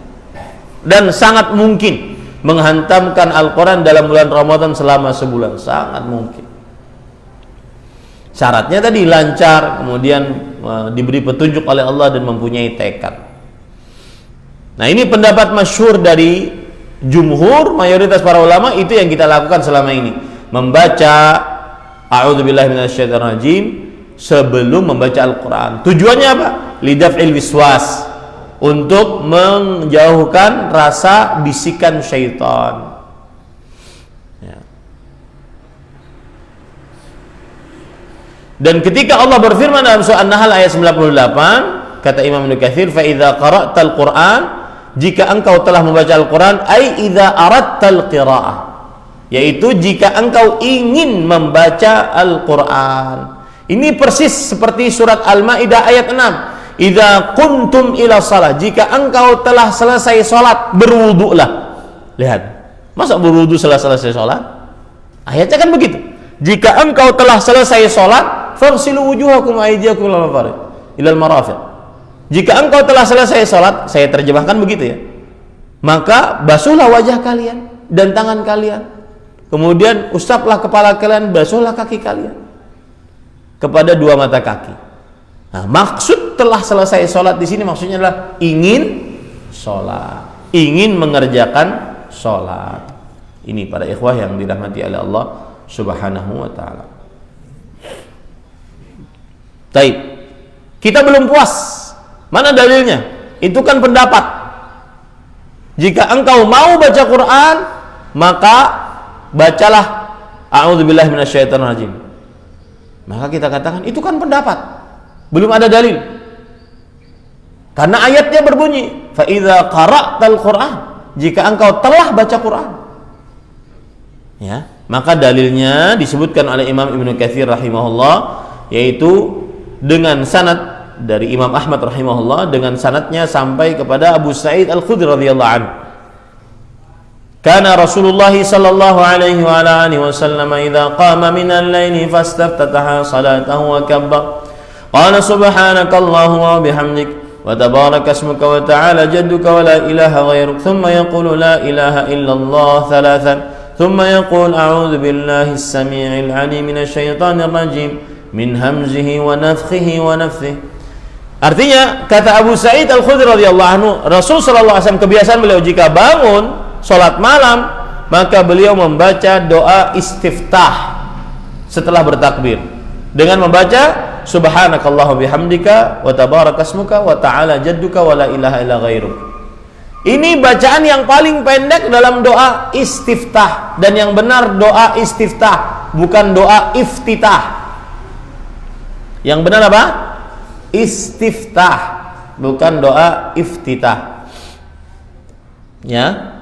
Dan sangat mungkin menghantamkan Al-Quran dalam bulan Ramadan selama sebulan, sangat mungkin. Syaratnya tadi lancar, kemudian diberi petunjuk oleh Allah dan mempunyai tekad. Nah, ini pendapat masyhur dari jumhur, mayoritas para ulama, itu yang kita lakukan selama ini. Membaca a'udzubillahi minasyaitonirrajim sebelum membaca Al-Quran. Tujuannya apa? Lidaf'il wiswas, untuk menjauhkan rasa bisikan syaitan. Ya. Dan ketika Allah berfirman dalam surah An-Nahl ayat 98, kata Imam Ibnu Katsir, fa idza qara'tal Qur'an, jika engkau telah membaca Al-Quran, ai idza aradtal qira'ah, yaitu jika engkau ingin membaca Al-Quran. Ini persis seperti surat Al-Maidah ayat 6. Idza kuntum ila shalah, jika engkau telah selesai salat, berwudulah. Lihat, masa berwudu setelah selesai salat? Ayatnya kan begitu. Jika engkau telah selesai salat, faghsilu wujuhakum wa aydiyakum ilal marafiq. Jika engkau telah selesai salat, saya terjemahkan begitu ya, maka basuhlah wajah kalian dan tangan kalian. Kemudian usaplah kepala kalian, basuhlah kaki kalian kepada dua mata kaki. Nah, maksud telah selesai sholat di sini maksudnya adalah ingin sholat, ingin mengerjakan sholat. Ini para ikhwah yang dirahmati oleh Allah Subhanahu wa Ta'ala. Baik, kita belum puas. Mana dalilnya? Itu kan pendapat. Jika engkau mau baca Quran, maka bacalah a'udzubillahi minasyaitonirrajim. Maka kita katakan itu kan pendapat, belum ada dalil. Karena ayatnya berbunyi, fa idza qara'tal Qur'an, jika engkau telah baca Quran. Ya, maka dalilnya disebutkan oleh Imam Ibnu Katsir rahimahullah, yaitu dengan sanad dari Imam Ahmad rahimahullah, dengan sanadnya sampai kepada Abu Sa'id Al-Khudri radhiyallahu anhu. Kana Rasulullah sallallahu alaihi wa ala alihi wasallam idza qama minal laili fastaftataha salatahu wa kabbar. Qala subhanakallahumma wa bihamdik wa tabaraka ismuka wa ta'ala jadduka wa la ilaha ghairuk. Thumma yaqulu la ilaha illallah thalathan. Thumma yaqul a'udzu billahi as-sami'il 'alim minasy syaithanir rajim min hamzihi wa nafthihi wa nafthihi. Artinya, kata Abu Sa'id Al-Khudri radhiyallahu anhu, Rasul sallallahu alaihi wasallam, kebiasaan beliau jika bangun salat malam, maka beliau membaca doa istiftah setelah bertakbir dengan membaca subhanakallah bihamdika wa tabarakasmuka wa ta'ala jadduka wa la ilaha illa ghairuk. Ini bacaan yang paling pendek dalam doa istiftah, dan yang benar doa istiftah, bukan doa iftitah. Yang benar apa? Istiftah, bukan doa iftitah. Ya,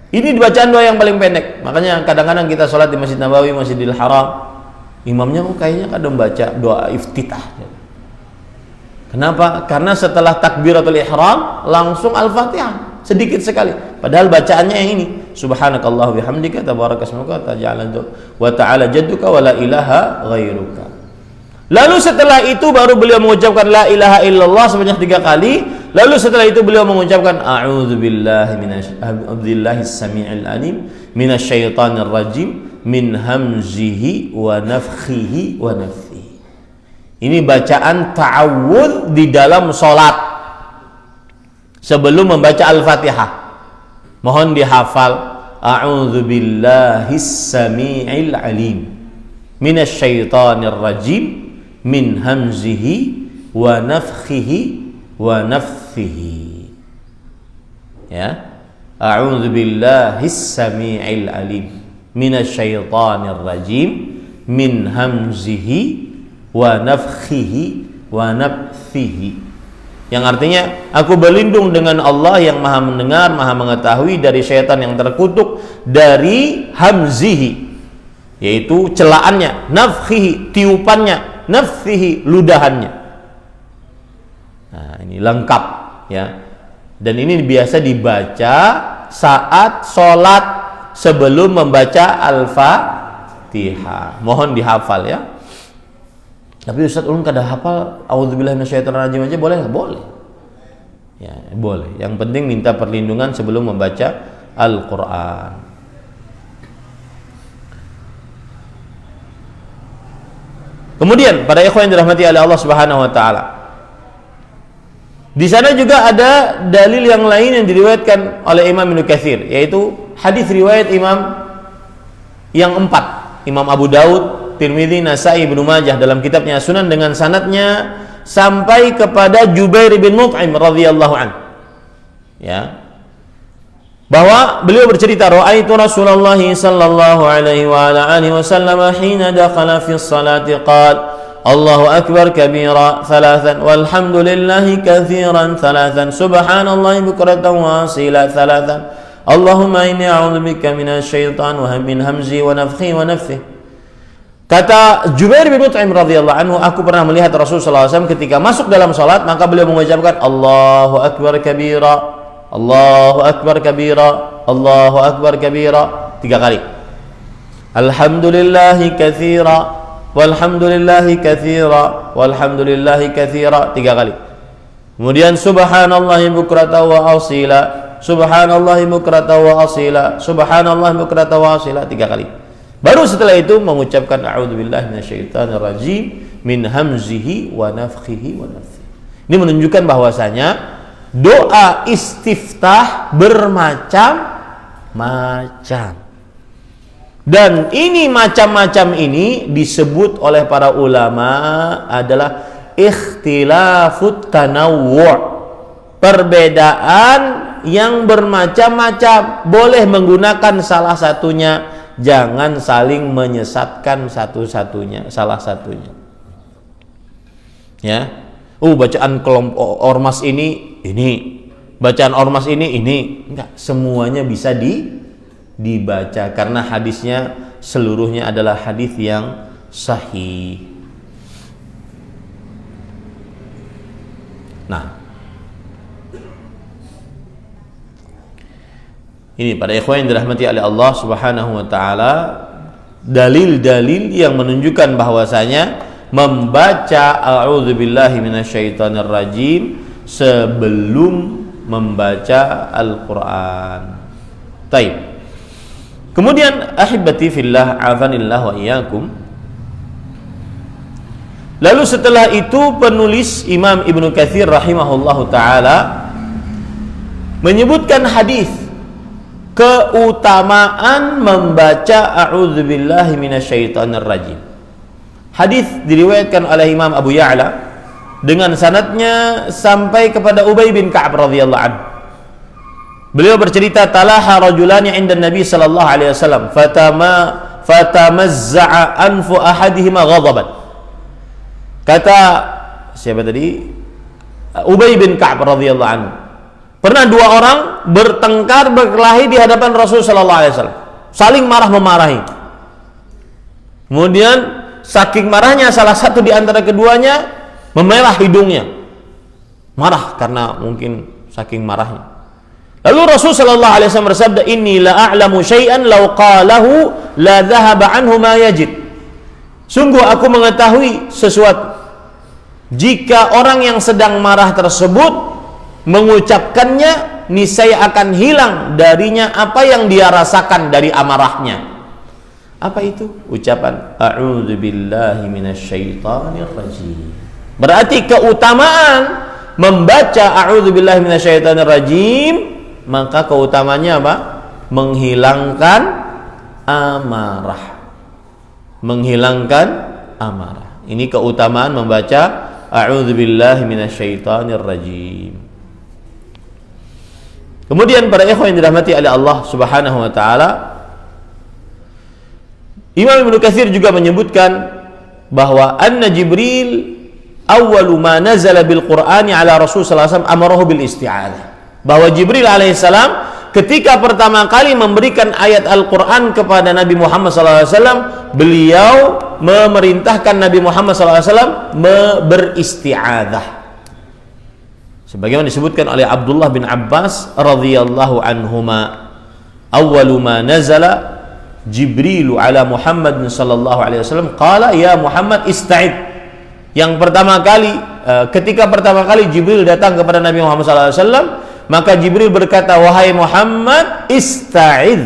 ini bacaan doa yang paling pendek. Makanya kadang-kadang kita sholat di Masjid Nabawi, Masjidil Haram, imamnya kayaknya kadang baca doa iftitah. Kenapa? Karena setelah takbiratul ihram langsung Al-Fatihah, sedikit sekali. Padahal bacaannya yang ini, subhanakallah bihamdika tabarakasmuka wa ta'ala jadduka wa la ilaha ghairuka. Lalu setelah itu baru beliau mengucapkan la ilaha illallah sebanyak 3 kali. Lalu setelah itu beliau mengucapkan a'udzubillahi sami'il alim minasyaitonir rajim min hamzihi wa nafthihi wa nafthihi. Ini bacaan ta'awudz di dalam salat sebelum membaca Al-Fatihah. Mohon dihafal, a'udzubillahi sami'il alim minasyaitonir rajim min hamzihi wa nafthihi wa nafthihi. Ya, a'udzu billahi samii'il alim minasyaitonir rajim min hamzihi wa nafthihi wa nafthihi. Yang artinya, aku berlindung dengan Allah yang Maha mendengar, Maha mengetahui dari syaitan yang terkutuk, dari hamzihi, yaitu celaannya, nafthihi, tiupannya, nafthihi, ludahannya. Nah, ini lengkap ya. Dan ini biasa dibaca saat sholat sebelum membaca Al-Fatihah. Mohon dihafal ya. Tapi Ustaz ulun kada hafal a'udzubillahi minasyaitonirrajim aja boleh nggak? Boleh. Ya, boleh. Yang penting minta perlindungan sebelum membaca Al-Qur'an. Kemudian para ikhwan yang dirahmati oleh Allah Subhanahu wa taala, di sana juga ada dalil yang lain yang diriwayatkan oleh Imam Ibnu Katsir, yaitu hadis riwayat Imam yang 4, Imam Abu Daud, Tirmidzi, Nasai, Ibnu Majah dalam kitabnya Sunan dengan sanadnya sampai kepada Jubair bin Mut'im radhiyallahu anhu. Ya. Bahwa beliau bercerita, "Ra'aitu Rasulullah sallallahu alaihi wa ala alihi wasallam hina dakhala fi sholati qala Allahu akbar kabira thalathan walhamdulillahi katsiran thalathan subhanallahi bukratan wa asila thalathan Allahumma inni a'udzubika minasy syaitan wa min hamzi wa nafthi wa nafthi." Kata Jubair bin Mut'im radhiyallahu anhu, aku pernah melihat Rasulullah SAW ketika masuk dalam salat, maka beliau mengucapkan Allahu akbar kabira, Allahu akbar kabira, Allahu akbar kabira 3 kali. Alhamdulillahi katsira, walhamdulillahi katsira, walhamdulillahi katsira 3 kali. Kemudian subhanallahi bukratan wa asila, subhanallahi bukratan wa asila, subhanallahi bukratan wa asila 3 kali. Baru setelah itu mengucapkan a'udzubillahi minasyaitonir rajim min hamzihi wa nafthihi wa nafthihi. Ini menunjukkan bahwasanya doa istiftah bermacam-macam. Dan ini macam-macam ini disebut oleh para ulama adalah ikhtilafut tanawwu'. Perbedaan yang bermacam-macam, boleh menggunakan salah satunya, jangan saling menyesatkan salah satunya. Ya. Bacaan kelompok ormas ini, bacaan ormas ini, enggak, semuanya bisa dibaca karena hadisnya seluruhnya adalah hadis yang sahih. Nah, ini pada ikhwan yang dirahmati oleh Allah Subhanahu wa taala, dalil-dalil yang menunjukkan bahwasanya membaca a'udzubillahi minasyaitonir rajim sebelum membaca Al-Qur'an. Baik. Kemudian ahibati fillah azanillah wa iyyakum. Lalu setelah itu penulis Imam Ibnu Katsir rahimahullahu taala menyebutkan hadis keutamaan membaca a'udzubillahi minasyaitonir rajim. Hadis diriwayatkan oleh Imam Abu Ya'la dengan sanadnya sampai kepada Ubay bin Ka'ab radhiyallahu anhu. Beliau bercerita, talaha rajulani 'inda Nabi sallallahu alaihi wasallam fatamazza'a anfu ahadihima ghadaban. Kata siapa tadi? Ubay bin Ka'ab radhiyallahu anhu. Pernah 2 orang bertengkar, berkelahi di hadapan Rasul sallallahu alaihi wasallam, saling marah-memarahi. Kemudian saking marahnya salah satu di antara keduanya memelah hidungnya, marah karena mungkin saking marahnya. Lalu Rasul sallallahu alaihi wasallam bersabda, "Inni la a'lamu syai'an law qalahu la dhahaba anhu ma yajid." Sungguh aku mengetahui sesuatu, jika orang yang sedang marah tersebut mengucapkannya, niscaya akan hilang darinya apa yang dia rasakan dari amarahnya. Apa itu? Ucapan a'udzubillahi minasyaitonir rajim. Berarti keutamaan membaca a'udzubillahi minasyaitonir rajim, maka keutamanya apa? Menghilangkan amarah. Menghilangkan amarah. Ini keutamaan membaca a'udzubillahi minasyaitonir rajim. Kemudian para ikhwan yang dirahmati oleh Allah Subhanahu wa taala, Imam Ibnu Katsir juga menyebutkan bahwa anna Jibril awwalu ma nazala bil Qur'ani ala Rasul sallallahu alaihi wasallam amarahu bil isti'adzah. Bahwa Jibril alaihissalam ketika pertama kali memberikan ayat Al-Qur'an kepada Nabi Muhammad sallallahu alaihi wasallam, beliau memerintahkan Nabi Muhammad sallallahu alaihi wasallam beristi'adzah. Sebagaimana disebutkan oleh Abdullah bin Abbas radhiyallahu anhuma, awwalu ma nazala Jibrilu ala Muhammad sallallahu alaihi wasallam qala ya Muhammad ista'id. Yang pertama kali ketika pertama kali Jibril datang kepada Nabi Muhammad sallallahu alaihi wasallam, maka Jibril berkata, wahai Muhammad, ista'id,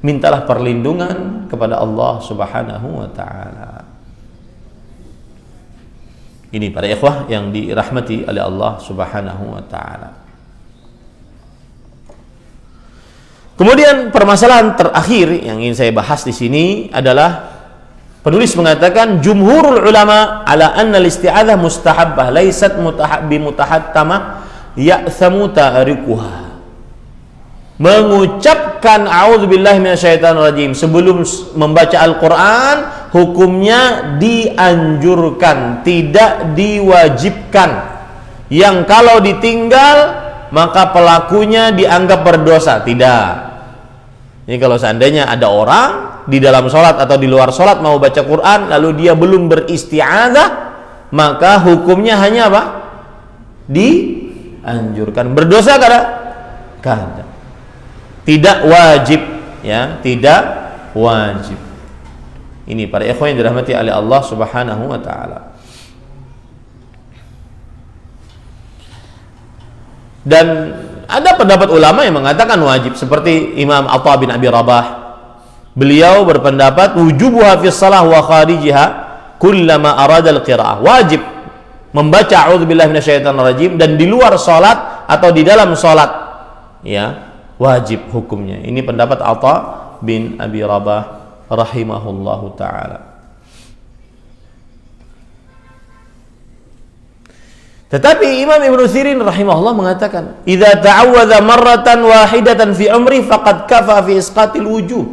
mintalah perlindungan kepada Allah Subhanahu wa taala. Ini para ikhwah yang dirahmati oleh Allah Subhanahu wa taala. Kemudian permasalahan terakhir yang ingin saya bahas di sini adalah Penulis mengatakan jumhurul ulama ala anna al-isti'adzah mustahabbah laysat mutahattamah ya'thamu tarikuha. Mengucapkan a'udzubillahi minasyaitonir rajim sebelum membaca Al-Qur'an hukumnya dianjurkan, tidak diwajibkan. Yang kalau ditinggal maka pelakunya dianggap berdosa. Tidak. Ini kalau seandainya ada orang di dalam sholat atau di luar sholat mau baca Quran lalu dia belum beristi'adzah, maka hukumnya hanya apa? Dianjurkan. Berdosa kada? Kada. Tidak wajib, ya, tidak wajib. Ini para ikhwan yang dirahmati oleh Allah Subhanahu wa taala. Dan ada pendapat ulama yang mengatakan wajib, seperti Imam Atha bin Abi Rabah. Beliau berpendapat wujubuha fi shalah wa kharijiha kullama arada al-qiraah. Wajib membaca a'udzubillahi minasyaitonir rajim dan di luar salat atau di dalam salat, ya, wajib hukumnya. Ini pendapat Atha bin Abi Rabah rahimahullahu taala. Tetapi Imam Ibnu Sirin rahimahullah mengatakan, "Idza ta'awwadza marratan wahidatan fi umri faqad kafa fi isqatil wujub."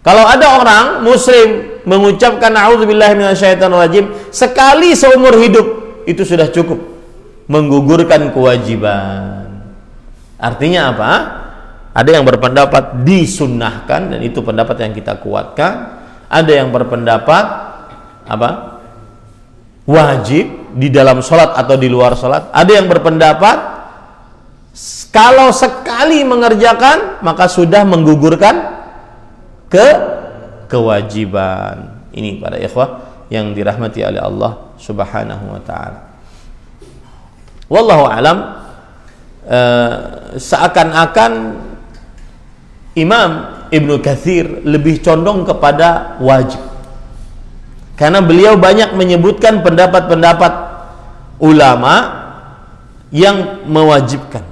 Kalau ada orang muslim mengucapkan a'udzubillahi minasyaitonir rajim sekali seumur hidup, itu sudah cukup menggugurkan kewajiban. Artinya apa? Ada yang berpendapat disunnahkan, dan itu pendapat yang kita kuatkan. Ada yang berpendapat apa? Wajib di dalam sholat atau di luar sholat. Ada yang berpendapat kalau sekali mengerjakan maka sudah menggugurkan kewajiban. Ini para ikhwah yang dirahmati oleh Allah Subhanahu wa taala. Wallahu alam, seakan-akan Imam Ibnu Katsir lebih condong kepada wajib, karena beliau banyak menyebutkan pendapat-pendapat ulama yang mewajibkan.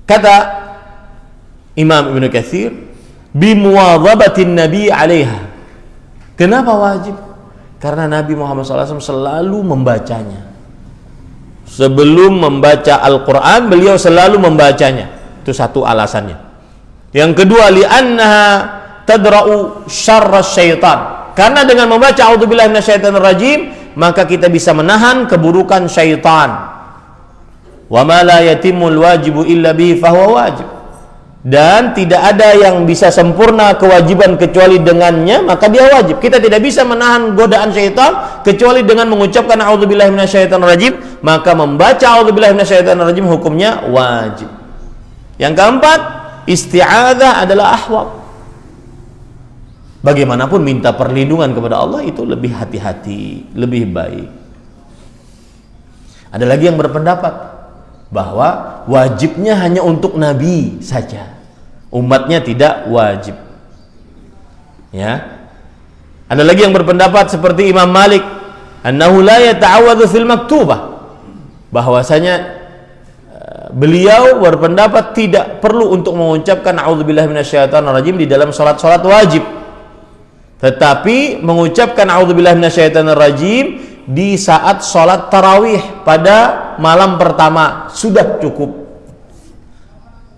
Kata Imam Ibnu Katsir, bimuwadzabatin Nabi 'alaiha. Kenapa wajib? Karena Nabi Muhammad SAW selalu membacanya. Sebelum membaca Al-Quran, beliau selalu membacanya. Itu satu alasannya. Yang kedua, li'annaha tadra'u syarra syaitan. Karena dengan membaca a'udzubillahi minasyaitonir rajim, maka kita bisa menahan keburukan syaitan. Wa ma la yatimul wajibu illa bihi fahuwa wajib. Dan tidak ada yang bisa sempurna kewajiban kecuali dengannya, maka dia wajib. Kita tidak bisa menahan godaan syaitan kecuali dengan mengucapkan a'udzubillahi minasyaitonir rajim, maka membaca a'udzubillahi minasyaitonir rajim hukumnya wajib. Yang keempat, isti'adzah adalah ahwat. Bagaimanapun minta perlindungan kepada Allah itu lebih hati-hati, lebih baik. Ada lagi yang berpendapat bahwa wajibnya hanya untuk Nabi saja, umatnya tidak wajib. Ya, ada lagi yang berpendapat seperti Imam Malik, annahu la yata'awwadzu fil maktubah, bahwasanya beliau berpendapat tidak perlu untuk mengucapkan a'udzubillahi minasyaitonir rajim di dalam salat-salat wajib, tetapi mengucapkan a'udzubillahi minasyaitonir rajim di saat sholat tarawih pada malam pertama sudah cukup.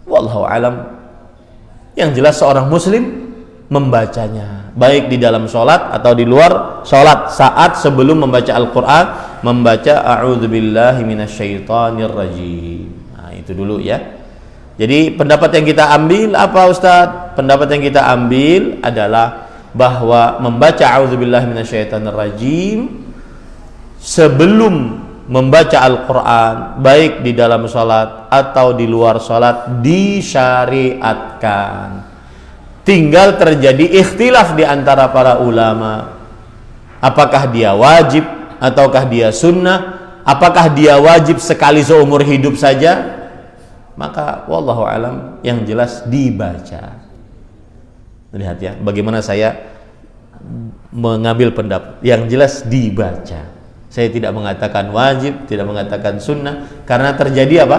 Wallahu alam. Yang jelas seorang muslim membacanya baik di dalam sholat atau di luar sholat, saat sebelum membaca Al-Quran membaca a'udzubillahi minasyaitonir rajim. Nah, itu dulu ya. Jadi pendapat yang kita ambil apa Ustaz? Pendapat yang kita ambil adalah bahwa membaca a'udzubillahi minasyaitonir rajim sebelum membaca Al-Quran baik di dalam sholat atau di luar sholat disyariatkan. Tinggal terjadi ikhtilaf di antara para ulama, apakah dia wajib ataukah dia sunnah, apakah dia wajib sekali seumur hidup saja. Maka wallahu alam, yang jelas dibaca. Lihat ya bagaimana saya mengambil pendapat, yang jelas dibaca. Saya tidak mengatakan wajib, tidak mengatakan sunnah, karena terjadi apa?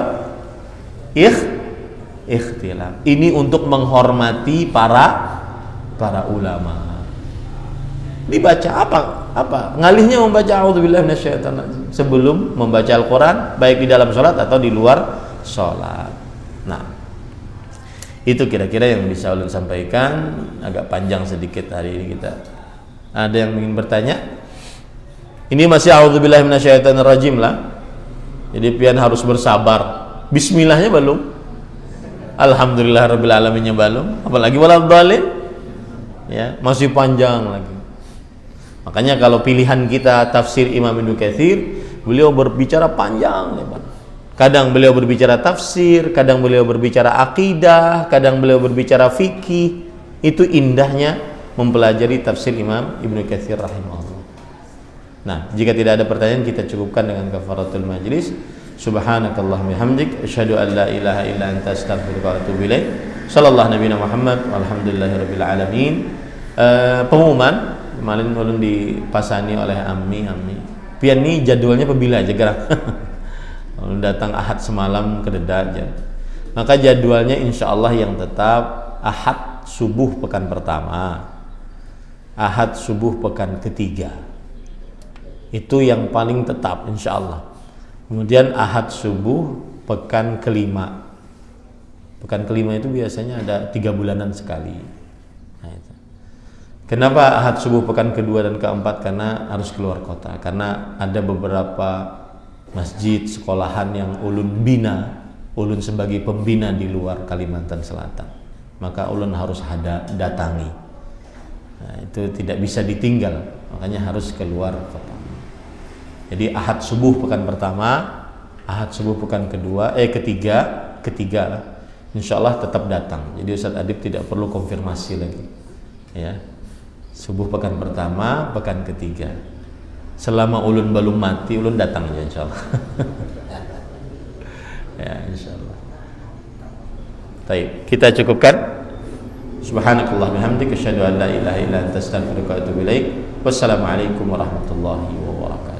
Ikhtilaf. Ini untuk menghormati para ulama. Dibaca apa? Ngalihnya membaca a'udzubillahi minasyaitonir rajim sebelum membaca Al-Qur'an, baik di dalam sholat atau di luar sholat. Nah, itu kira-kira yang bisa ulun sampaikan. Agak panjang sedikit hari ini kita. Ada yang ingin bertanya? Ini masih a'udzubillahi minasyaitonir rajim lah. Jadi pian harus bersabar. Bismillahnya belum. Alhamdulillahirabbil alaminnya belum. Apalagi waladhdallin. Ya, masih panjang lagi. Makanya kalau pilihan kita tafsir Imam Ibnu Katsir, beliau berbicara panjang lebar. Kadang beliau berbicara tafsir, kadang beliau berbicara akidah, kadang beliau berbicara fikih. Itu indahnya mempelajari tafsir Imam Ibnu Katsir rahimahullah. Nah, jika tidak ada pertanyaan, kita cukupkan dengan kafaratul majlis. Subhanakallahumma hamdik, asyhadu an la ilaha illa anta, astaghfiruka wa atubu ilaik. Sallallahu nabiyana Muhammad, walhamdulillahirabbil alamin. Pengumuman kemarin ulun dipasani oleh Ami. Pian ini jadwalnya pebila aja gerak. Ulun datang Ahad semalam ke Dedak aja. Maka jadwalnya insyaallah yang tetap Ahad subuh pekan pertama, Ahad subuh pekan ketiga. Itu yang paling tetap insyaallah. Kemudian Ahad subuh pekan kelima. Pekan kelima itu biasanya ada 3 bulanan sekali. Nah, itu. Kenapa Ahad subuh pekan kedua dan keempat? Karena harus keluar kota. Karena ada beberapa masjid, sekolahan yang ulun bina, ulun sebagai pembina di luar Kalimantan Selatan. Maka ulun harus datangi. Nah, itu tidak bisa ditinggal. Makanya harus keluar kota. Jadi Ahad subuh pekan pertama, Ahad subuh pekan kedua, ketiga lah. Insyaallah tetap datang. Jadi Ustaz Adib tidak perlu konfirmasi lagi. Ya. Subuh pekan pertama, pekan ketiga. Selama ulun belum mati, ulun datang aja insyaallah. Ya, insyaallah. Baik, kita cukupkan. Subhanakallah bihamdika asyhadu an la ilaha illa anta, astaghfiruka wa atubu ilaik. Wassalamualaikum warahmatullahi wabarakatuh.